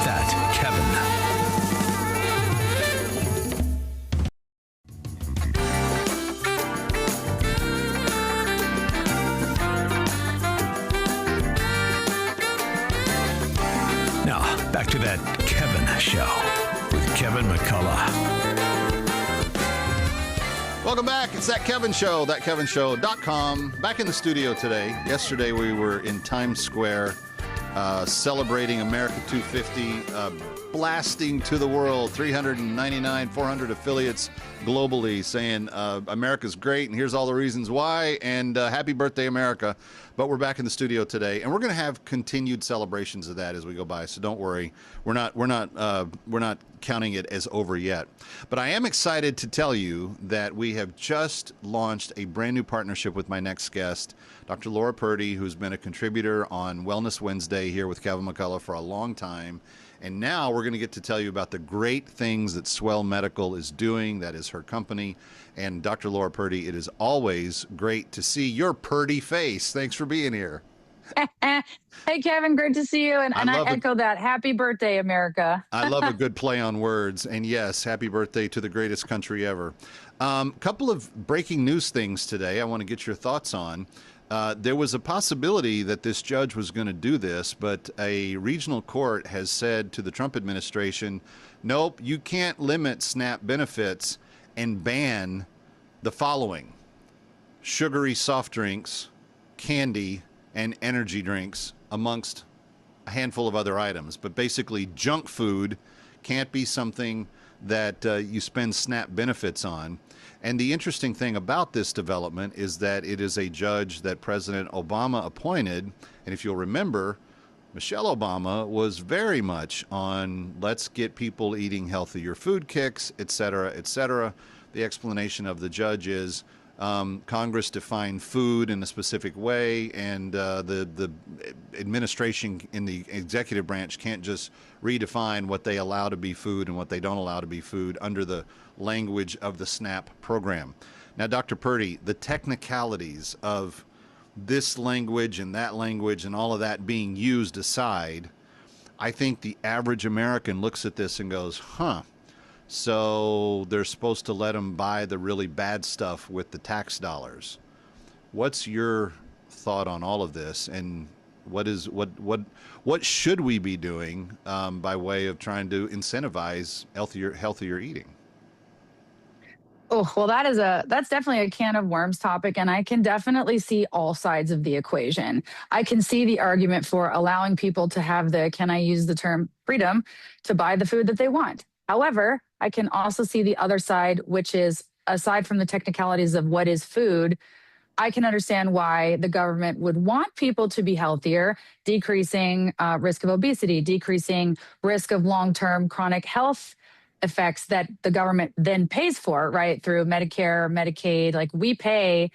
S8: That Kevin. Now, back to That Kevin Show with Kevin McCullough.
S3: Welcome back. It's That Kevin Show, thatkevinshow.com. Back in the studio today. Yesterday we were in Times Square celebrating America 250, blasting to the world 399, 400 affiliates globally saying America's great and here's all the reasons why and happy birthday, America. But we're back in the studio today and we're going to have continued celebrations of that as we go by. So don't worry. We're not counting it as over yet. But I am excited to tell you that we have just launched a brand new partnership with my next guest, Dr. Laura Purdy, who's been a contributor on Wellness Wednesday here with Kevin McCullough for a long time. And now we're going to get to tell you about the great things that Swell Medical is doing. That is her company. And Dr. Laura Purdy, it is always great to see your Purdy face. Thanks for being here.
S1: Hey, Kevin, great to see you. And I echo that. Happy birthday, America.
S3: I love a good play on words. And yes, happy birthday to the greatest country ever. Couple of breaking news things today I want to get your thoughts on. There was a possibility that this judge was going to do this, but a regional court has said to the Trump administration, nope, you can't limit SNAP benefits and ban the following: sugary soft drinks, candy, and energy drinks, amongst a handful of other items. But basically, junk food can't be something that you spend SNAP benefits on. And the interesting thing about this development is that it is a judge that President Obama appointed. And if you'll remember, Michelle Obama was very much on let's get people eating healthier food kicks, et cetera, et cetera. The explanation of the judge is Congress defined food in a specific way, and the administration in the executive branch can't just redefine what they allow to be food and what they don't allow to be food under the language of the SNAP program. Now, Dr. Purdy, the technicalities of this language and that language and all of that being used aside, I think the average American looks at this and goes, so they're supposed to let them buy the really bad stuff with the tax dollars. What's your thought on all of this, and what should we be doing by way of trying to incentivize healthier eating?
S1: Oh, well, that's definitely a can of worms topic, and I can definitely see all sides of the equation. I can see the argument for allowing people to have can I use the term freedom to buy the food that they want. However, I can also see the other side, which is, aside from the technicalities of what is food, I can understand why the government would want people to be healthier, decreasing risk of obesity, decreasing risk of long-term chronic health effects that the government then pays for, right, through Medicare, Medicaid. Like, we pay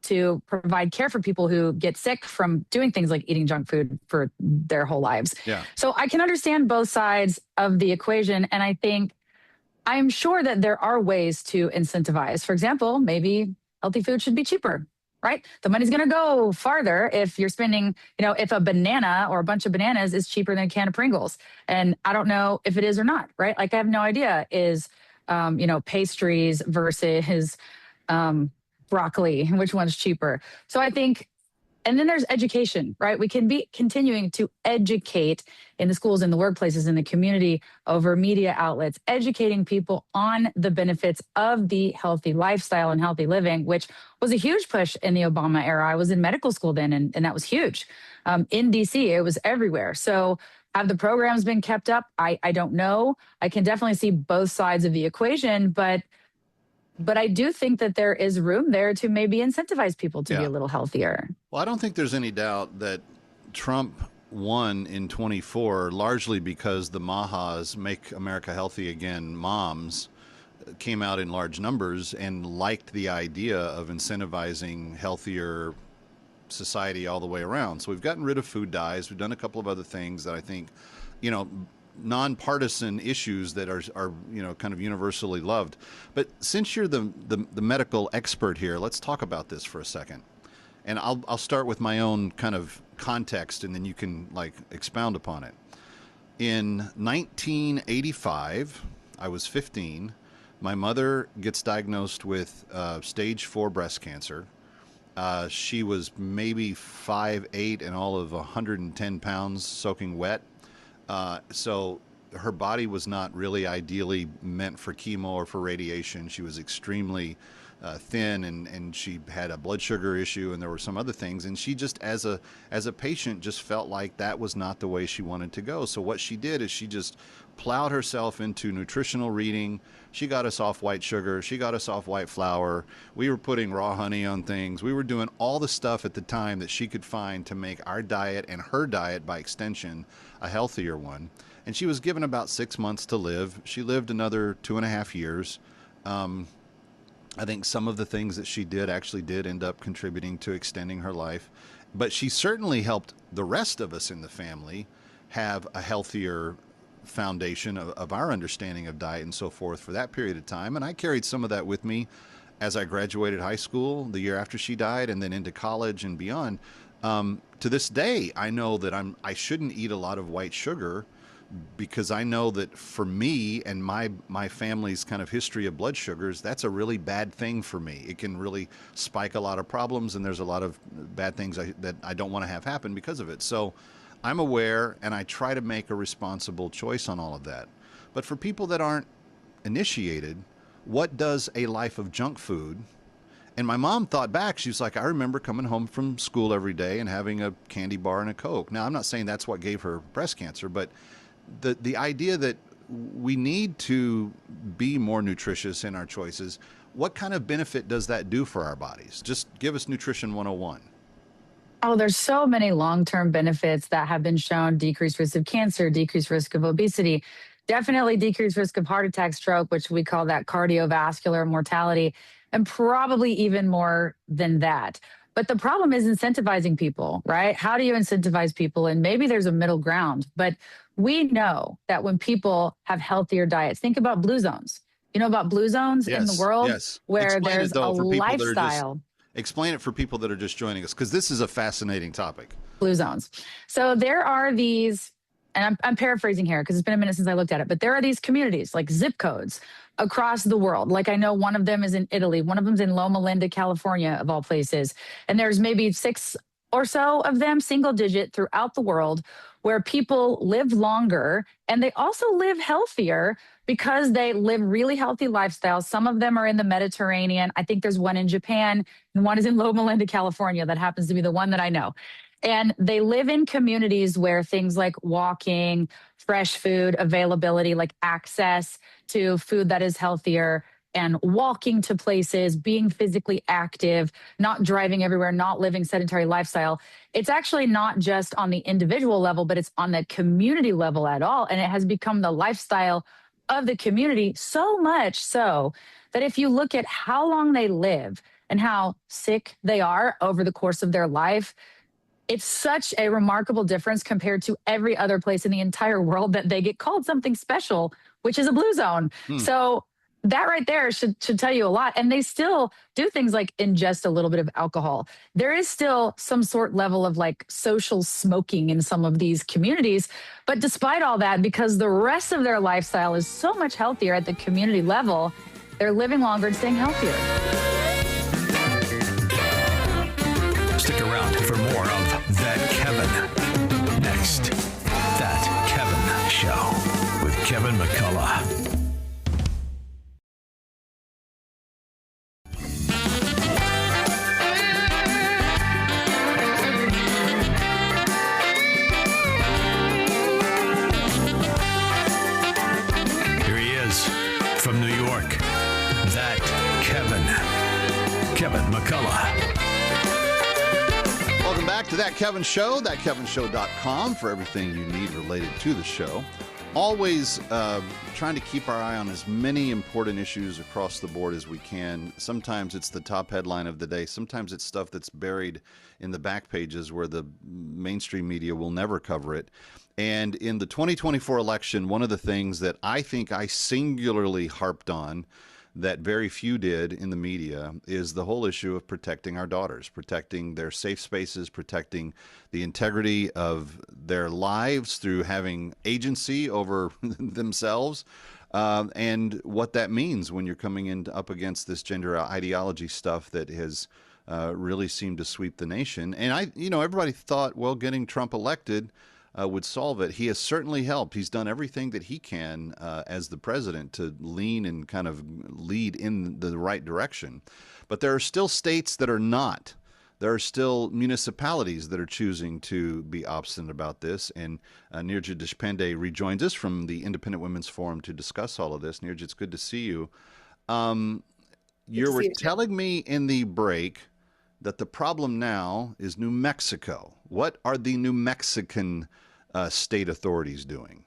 S1: to provide care for people who get sick from doing things like eating junk food for their whole lives.
S3: Yeah.
S1: So I can understand both sides of the equation. And I'm sure that there are ways to incentivize. For example, maybe healthy food should be cheaper, right? The money's going to go farther if you're spending, if a banana or a bunch of bananas is cheaper than a can of Pringles. And I don't know if it is or not, right? Like, I have no idea is, pastries versus, broccoli, which one's cheaper. So I think, and then there's education, right? We can be continuing to educate in the schools, in the workplaces, in the community, over media outlets, educating people on the benefits of the healthy lifestyle and healthy living, which was a huge push in the Obama era. I was in medical school then, and that was huge. In DC, it was everywhere. So have the programs been kept up? I don't know. I can definitely see both sides of the equation, but I do think that there is room there to maybe incentivize people to be a little healthier.
S3: Well, I don't think there's any doubt that Trump won in 24 largely because the Mahas, Make America Healthy Again moms, came out in large numbers and liked the idea of incentivizing healthier society all the way around. So we've gotten rid of food dyes. We've done a couple of other things that I think, nonpartisan issues that are kind of universally loved. But since you're the medical expert here, let's talk about this for a second. And I'll start with my own kind of context, and then you can expound upon it. In 1985, I was 15. My mother gets diagnosed with stage 4 breast cancer. She was maybe 5'8" and all of 110 pounds soaking wet. So her body was not really ideally meant for chemo or for radiation. She was extremely thin, and she had a blood sugar issue, and there were some other things. And she just, as a patient, just felt like that was not the way she wanted to go. So what she did is she just plowed herself into nutritional reading. She got us off white sugar. She got us off white flour. We were putting raw honey on things. We were doing all the stuff at the time that she could find to make our diet, and her diet by extension, a healthier one. And she was given about 6 months to live. She lived another 2.5 years. I think some of the things that she did actually did end up contributing to extending her life. But she certainly helped the rest of us in the family have a healthier foundation of our understanding of diet and so forth for that period of time. And I carried some of that with me as I graduated high school the year after she died, and then into college and beyond. To this day, I know that I shouldn't eat a lot of white sugar, because I know that for me and my family's kind of history of blood sugars, that's a really bad thing for me. It can really spike a lot of problems, and there's a lot of bad things that I don't want to have happen because of it. So I'm aware, and I try to make a responsible choice on all of that. But for people that aren't initiated, what does a life of junk food? And my mom thought back, she was like, I remember coming home from school every day and having a candy bar and a Coke. Now, I'm not saying that's what gave her breast cancer, but the idea that we need to be more nutritious in our choices, what kind of benefit does that do for our bodies? Just give us Nutrition 101.
S1: Oh, there's so many long-term benefits that have been shown: decreased risk of cancer, decreased risk of obesity, definitely decreased risk of heart attack, stroke, which we call that cardiovascular mortality, and probably even more than that. But the problem is incentivizing people, right? How do you incentivize people? And maybe there's a middle ground, but we know that when people have healthier diets, think about blue zones. You know about blue zones in the world?
S3: Yes.
S1: Where
S3: Explain
S1: there's
S3: it, though,
S1: a
S3: for people
S1: lifestyle.
S3: Explain it for people that are just joining us, because this is a fascinating topic.
S1: Blue zones. So there are these, and I'm paraphrasing here because it's been a minute since I looked at it, but there are these communities, like zip codes, across the world. Like I know one of them is in Italy, one of them's in Loma Linda, California, of all places. And there's maybe 6 or so of them, single digit, throughout the world, where people live longer and they also live healthier because they live really healthy lifestyles. Some of them are in the Mediterranean. I think there's one in Japan and one is in Loma Linda, California. That happens to be the one that I know. And they live in communities where things like walking, fresh food availability, like access to food that is healthier, and walking to places, being physically active, not driving everywhere, not living sedentary lifestyle. It's actually not just on the individual level, but it's on the community level at all. And it has become the lifestyle of the community, so much so that if you look at how long they live and how sick they are over the course of their life, it's such a remarkable difference compared to every other place in the entire world that they get called something special, which is a blue zone. So that right there should tell you a lot. And they still do things like ingest a little bit of alcohol. There is still some sort level of like social smoking in some of these communities. But despite all that, because the rest of their lifestyle is so much healthier at the community level, they're living longer and staying healthier.
S8: Stick around for more of That Kevin. Next, That Kevin Show with Kevin McCullough. Here he is from New York. That Kevin McCullough.
S3: Welcome back to That Kevin Show, thatkevinshow.com for everything you need related to the show. Always trying to keep our eye on as many important issues across the board as we can. Sometimes it's the top headline of the day. Sometimes it's stuff that's buried in the back pages where the mainstream media will never cover it. And in the 2024 election, one of the things that I think I singularly harped on that very few did in the media is the whole issue of protecting our daughters, protecting their safe spaces, protecting the integrity of their lives through having agency over themselves, and what that means when you're coming in up against this gender ideology stuff that has really seemed to sweep the nation. And everybody thought, well, getting Trump elected would solve it. He has certainly helped. He's done everything that he can as the president to lean and kind of lead in the right direction. But there are still states that are not. There are still municipalities that are choosing to be obstinate about this. And Nirja Deshpende rejoins us from the Independent Women's Forum to discuss all of this. Nirja, it's good to see you. You were telling me in the break that the problem now is New Mexico. What are the New Mexican state authorities doing?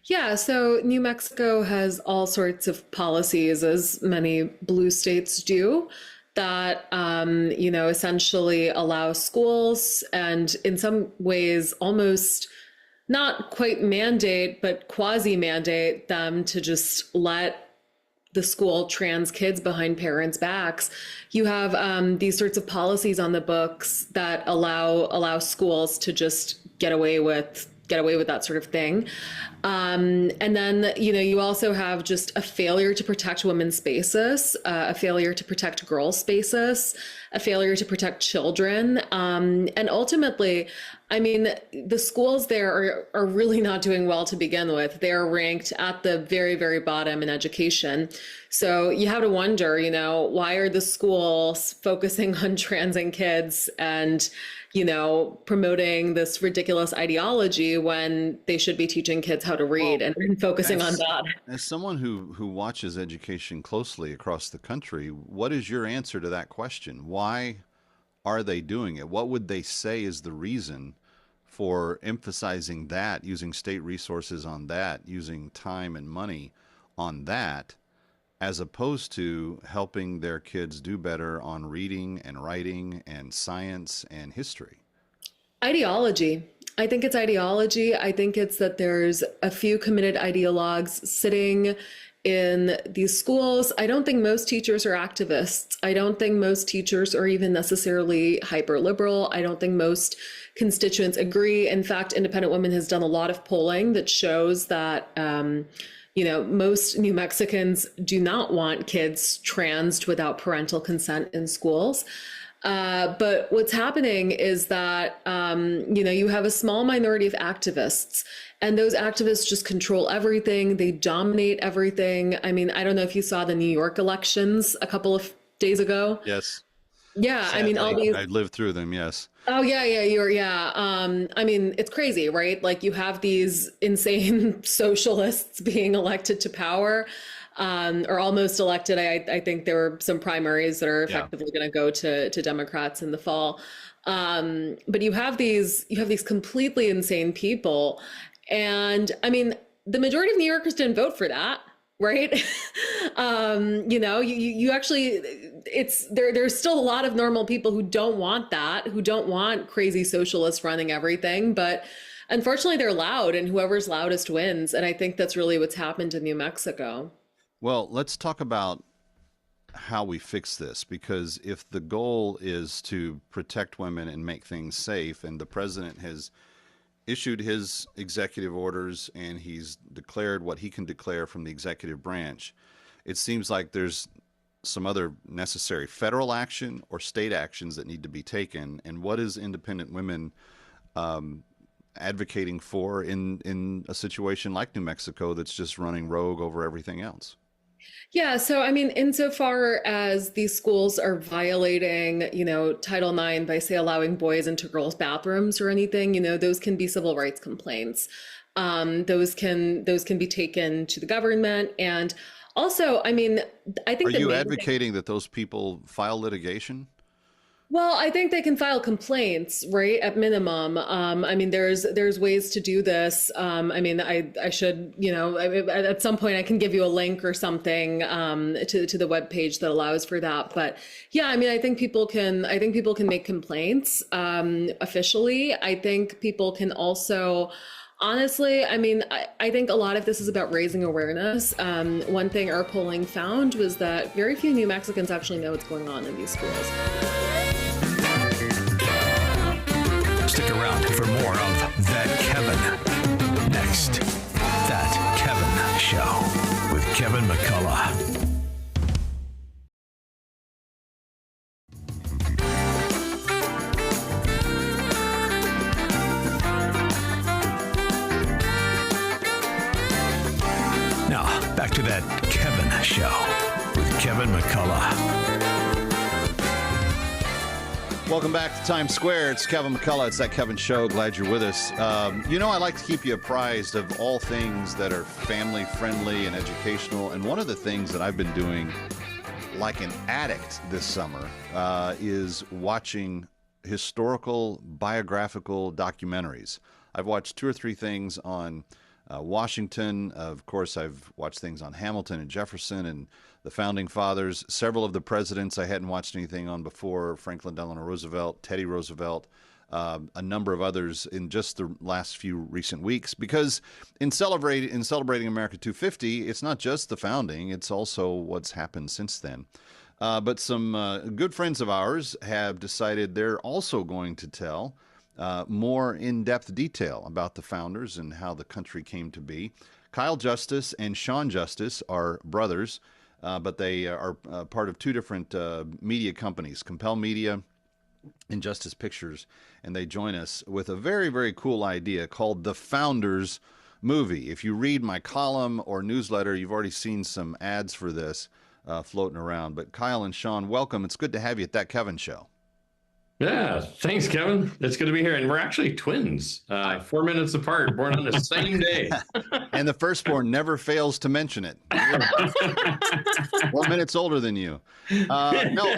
S2: Yeah, so New Mexico has all sorts of policies, as many blue states do, that, essentially allow schools and in some ways almost not quite mandate, but quasi-mandate them to just let the school trans kids behind parents' backs. You have these sorts of policies on the books that allow schools to just get away with that sort of thing. And then, you also have just a failure to protect women's spaces, a failure to protect girls' spaces, a failure to protect children. And ultimately, I mean, the schools there are really not doing well to begin with. They're ranked at the very, very bottom in education. So you have to wonder, why are the schools focusing on transing kids and, promoting this ridiculous ideology when they should be teaching kids how to read and focusing on that.
S3: As someone who watches education closely across the country, what is your answer to that question? Why are they doing it? What would they say is the reason for emphasizing that, using state resources on that, using time and money on that, as opposed to helping their kids do better on reading and writing and science and history?
S2: Ideology. I think it's ideology. I think it's that there's a few committed ideologues sitting in these schools. I don't think most teachers are activists. I don't think most teachers are even necessarily hyper liberal. I don't think most constituents agree. In fact, Independent Women has done a lot of polling that shows that most New Mexicans do not want kids transed without parental consent in schools. But what's happening is that, you have a small minority of activists, and those activists just control everything. They dominate everything. I mean, I don't know if you saw the New York elections a couple of days ago.
S3: Yes.
S2: Yeah.
S3: Sadly,
S2: I mean, all these.
S3: I lived through them. Yes.
S2: Oh, yeah. I mean, it's crazy, right? Like you have these insane socialists being elected to power, or almost elected. I think there were some primaries that are effectively going to go to Democrats in the fall. But you have these completely insane people. And I mean, the majority of New Yorkers didn't vote for that. Right. You actually, there's still a lot of normal people who don't want that, who don't want crazy socialists running everything. But unfortunately, they're loud, and whoever's loudest wins. And I think that's really what's happened in New Mexico.
S3: Well, let's talk about how we fix this, because if the goal is to protect women and make things safe, and the president has issued his executive orders and he's declared what he can declare from the executive branch, it seems like there's some other necessary federal action or state actions that need to be taken. And what is Independent Women advocating for in a situation like New Mexico that's just running rogue over everything else?
S2: Yeah. So, I mean, insofar as these schools are violating, Title IX by, say, allowing boys into girls' bathrooms or anything, those can be civil rights complaints. Those can be taken to the government. And also, I mean, I think—
S3: Are you advocating that those people file litigation?
S2: Well, I think they can file complaints, right? At minimum. I mean, there's ways to do this. I mean, I should, at some point I can give you a link or something to the webpage that allows for that. But yeah, I mean, I think people can make complaints officially. I think people can also— Honestly, I mean, I think a lot of this is about raising awareness. One thing our polling found was that very few New Mexicans actually know what's going on in these schools.
S8: Stick around for more of That Kevin. Next, That Kevin Show with Kevin McCullough. Now, back to That Kevin Show with Kevin McCullough.
S3: Welcome back to Times Square. It's Kevin McCullough. It's That Kevin Show. Glad you're with us. I like to keep you apprised of all things that are family-friendly and educational. And one of the things that I've been doing like an addict this summer is watching historical, biographical documentaries. I've watched 2 or 3 things on Washington. Of course, I've watched things on Hamilton and Jefferson and the Founding Fathers. Several of the presidents I hadn't watched anything on before: Franklin Delano Roosevelt, Teddy Roosevelt. a number of others in just the last few recent weeks. Because in celebrating America 250, it's not just the founding; it's also what's happened since then. But some good friends of ours have decided they're also going to tell more in-depth detail about the founders and how the country came to be. Kyle Justice and Sean Justice are brothers, but they are part of two different media companies, Compel Media and Justice Pictures, and they join us with a very, very cool idea called The Founders Movie. If you read my column or newsletter, you've already seen some ads for this floating around. But Kyle and Sean, welcome. It's good to have you at That Kevin Show.
S6: Yeah, thanks, Kevin. It's good to be here. And we're actually twins, 4 minutes apart, born on the same day.
S3: And the firstborn never fails to mention it. 1 minute older than you. No,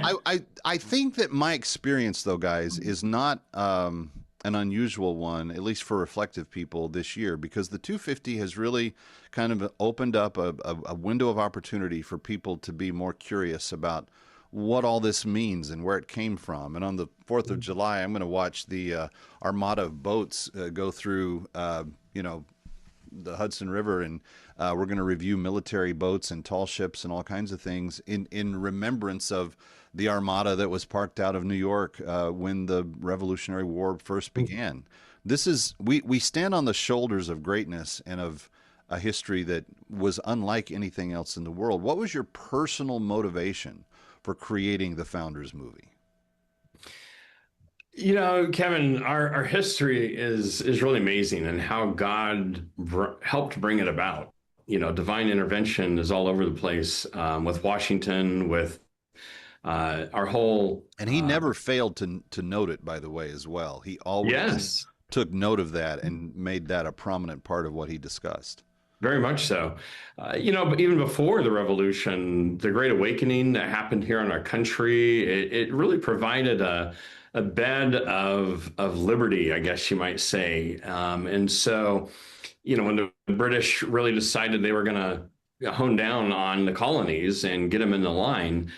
S3: I think that my experience, though, guys, is not an unusual one, at least for reflective people this year, because the 250 has really kind of opened up a window of opportunity for people to be more curious about what all this means and where it came from. And on the 4th of July, I'm going to watch the armada of boats go through, the Hudson River, and we're going to review military boats and tall ships and all kinds of things in remembrance of the armada that was parked out of New York when the Revolutionary War first began. This is we stand on the shoulders of greatness and of a history that was unlike anything else in the world. What was your personal motivation for creating the Founders movie?
S6: You know, Kevin, our history is really amazing, and how God helped bring it about. You know, divine intervention is all over the place, with Washington, with our whole...
S3: And he never failed to note it, by the way, as well. He always took note of that and made that a prominent part of what he discussed.
S6: Very much so. But even before the revolution, the Great Awakening that happened here in our country, it really provided a bed of liberty, I guess you might say. And so, when the British really decided they were going to hone down on the colonies and get them in the line,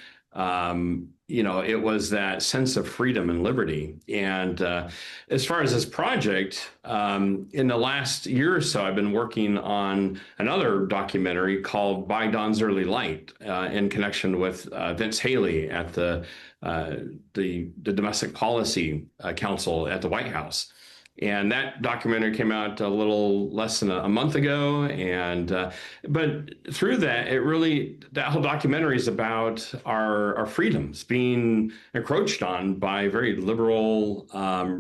S6: it was that sense of freedom and liberty. And as far as this project, in the last year or so, I've been working on another documentary called By Dawn's Early Light, in connection with Vince Haley at the Domestic Policy Council at the White House. And that documentary came out a little less than a month ago. But through that, that whole documentary is about our freedoms being encroached on by very liberal,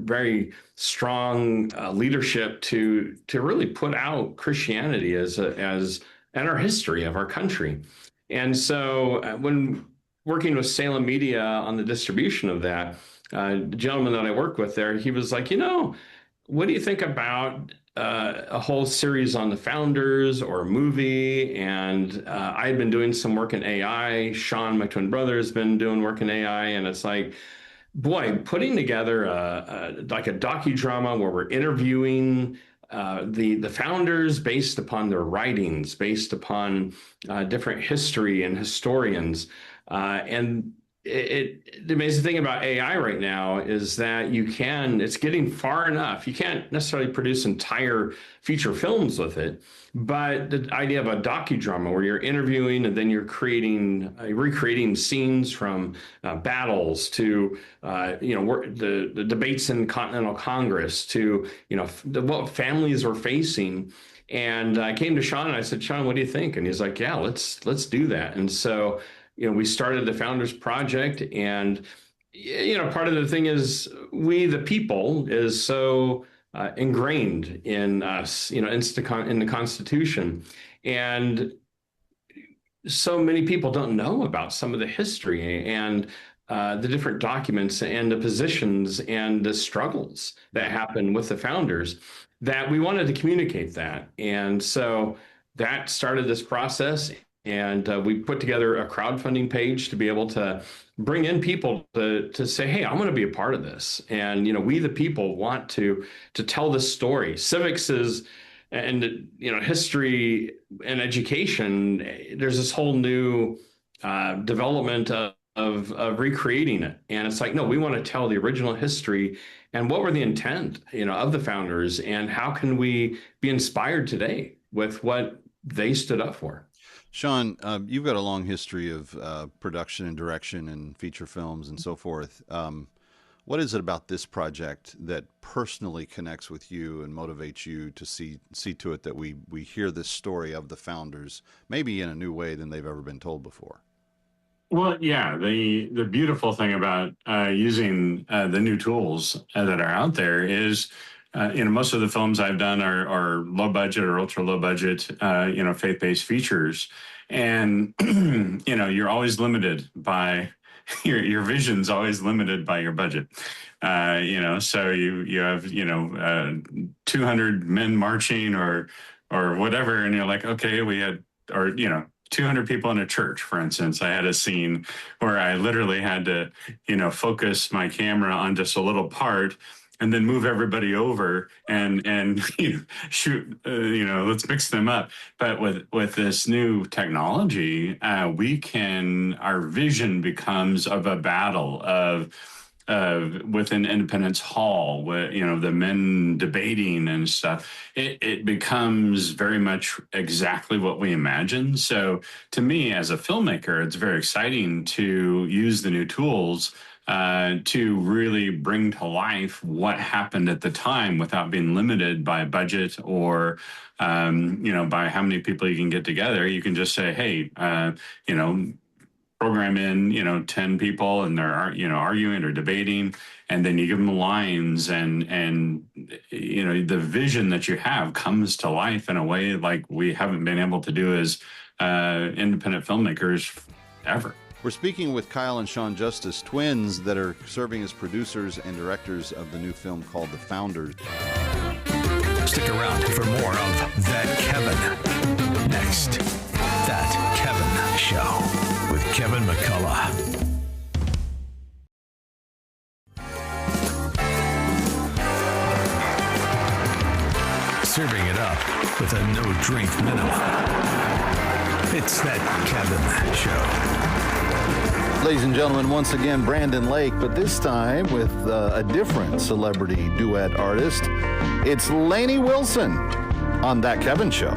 S6: very strong leadership to really put out Christianity and our history of our country. And so when working with Salem Media on the distribution of that, the gentleman that I work with there, he was like, what do you think about a whole series on the founders or a movie? And I had been doing some work in AI. Sean, my twin brother, has been doing work in AI. And it's like, boy, putting together like a docudrama where we're interviewing the founders based upon their writings, based upon different history and historians. And the amazing thing about AI right now is that it's getting far enough. You can't necessarily produce entire feature films with it, but the idea of a docudrama where you're interviewing and then you're recreating scenes from battles to, the debates in Continental Congress to, what families were facing. And I came to Sean and I said, Sean, what do you think? And he's like, yeah, let's do that. And so, we started the Founders Project, and, part of the thing is we, the people, is so ingrained in us, in the Constitution. And so many people don't know about some of the history and the different documents and the positions and the struggles that happened with the founders, that we wanted to communicate that. And so that started this process. And we put together a crowdfunding page to be able to bring in people to say, hey, I'm going to be a part of this. And, we, the people, want to tell this story. Civics is, and, history and education, there's this whole new development of recreating it. And it's like, no, we want to tell the original history and what were the intent, of the founders, and how can we be inspired today with what they stood up for.
S3: Sean, you've got a long history of production and direction and feature films and so forth. What is it about this project that personally connects with you and motivates you to see to it that we hear this story of the founders, maybe in a new way than they've ever been told before?
S9: Well, yeah, the beautiful thing about using the new tools that are out there is, most of the films I've done are low budget or ultra low budget, faith-based features. And, you're always limited by your vision's always limited by your budget. So you have, 200 men marching or whatever. And you're like, okay, we had, 200 people in a church, for instance. I had a scene where I literally had to, focus my camera on just a little part and then move everybody over and shoot, let's mix them up. But with this new technology, our vision becomes of a battle of within Independence Hall, where, the men debating and stuff. It becomes very much exactly what we imagine. So to me, as a filmmaker, it's very exciting to use the new tools to really bring to life what happened at the time without being limited by budget or, by how many people you can get together. You can just say, hey, program in, 10 people and they're, arguing or debating, and then you give them lines and the vision that you have comes to life in a way like we haven't been able to do as independent filmmakers ever.
S3: We're speaking with Kyle and Sean Justice, twins that are serving as producers and directors of the new film called The Founders.
S8: Stick around for more of That Kevin. Next, That Kevin Show with Kevin McCullough. Serving it up with a no-drink minimum. It's That Kevin Show.
S3: Ladies and gentlemen, once again, Brandon Lake, but this time with a different celebrity duet artist. It's Lainey Wilson on That Kevin Show.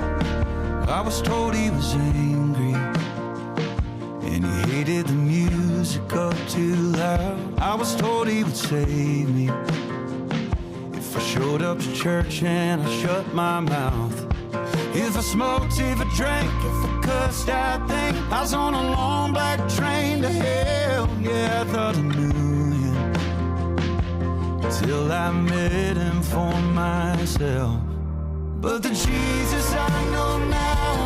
S12: I was told he was angry and he hated the music up too loud. I was told he would save me if I showed up to church and I shut my mouth. If I smoked, if I drank, if I cussed, I think I was on a long black train to hell. Yeah, I thought I knew him till I met him for myself. But the Jesus I know now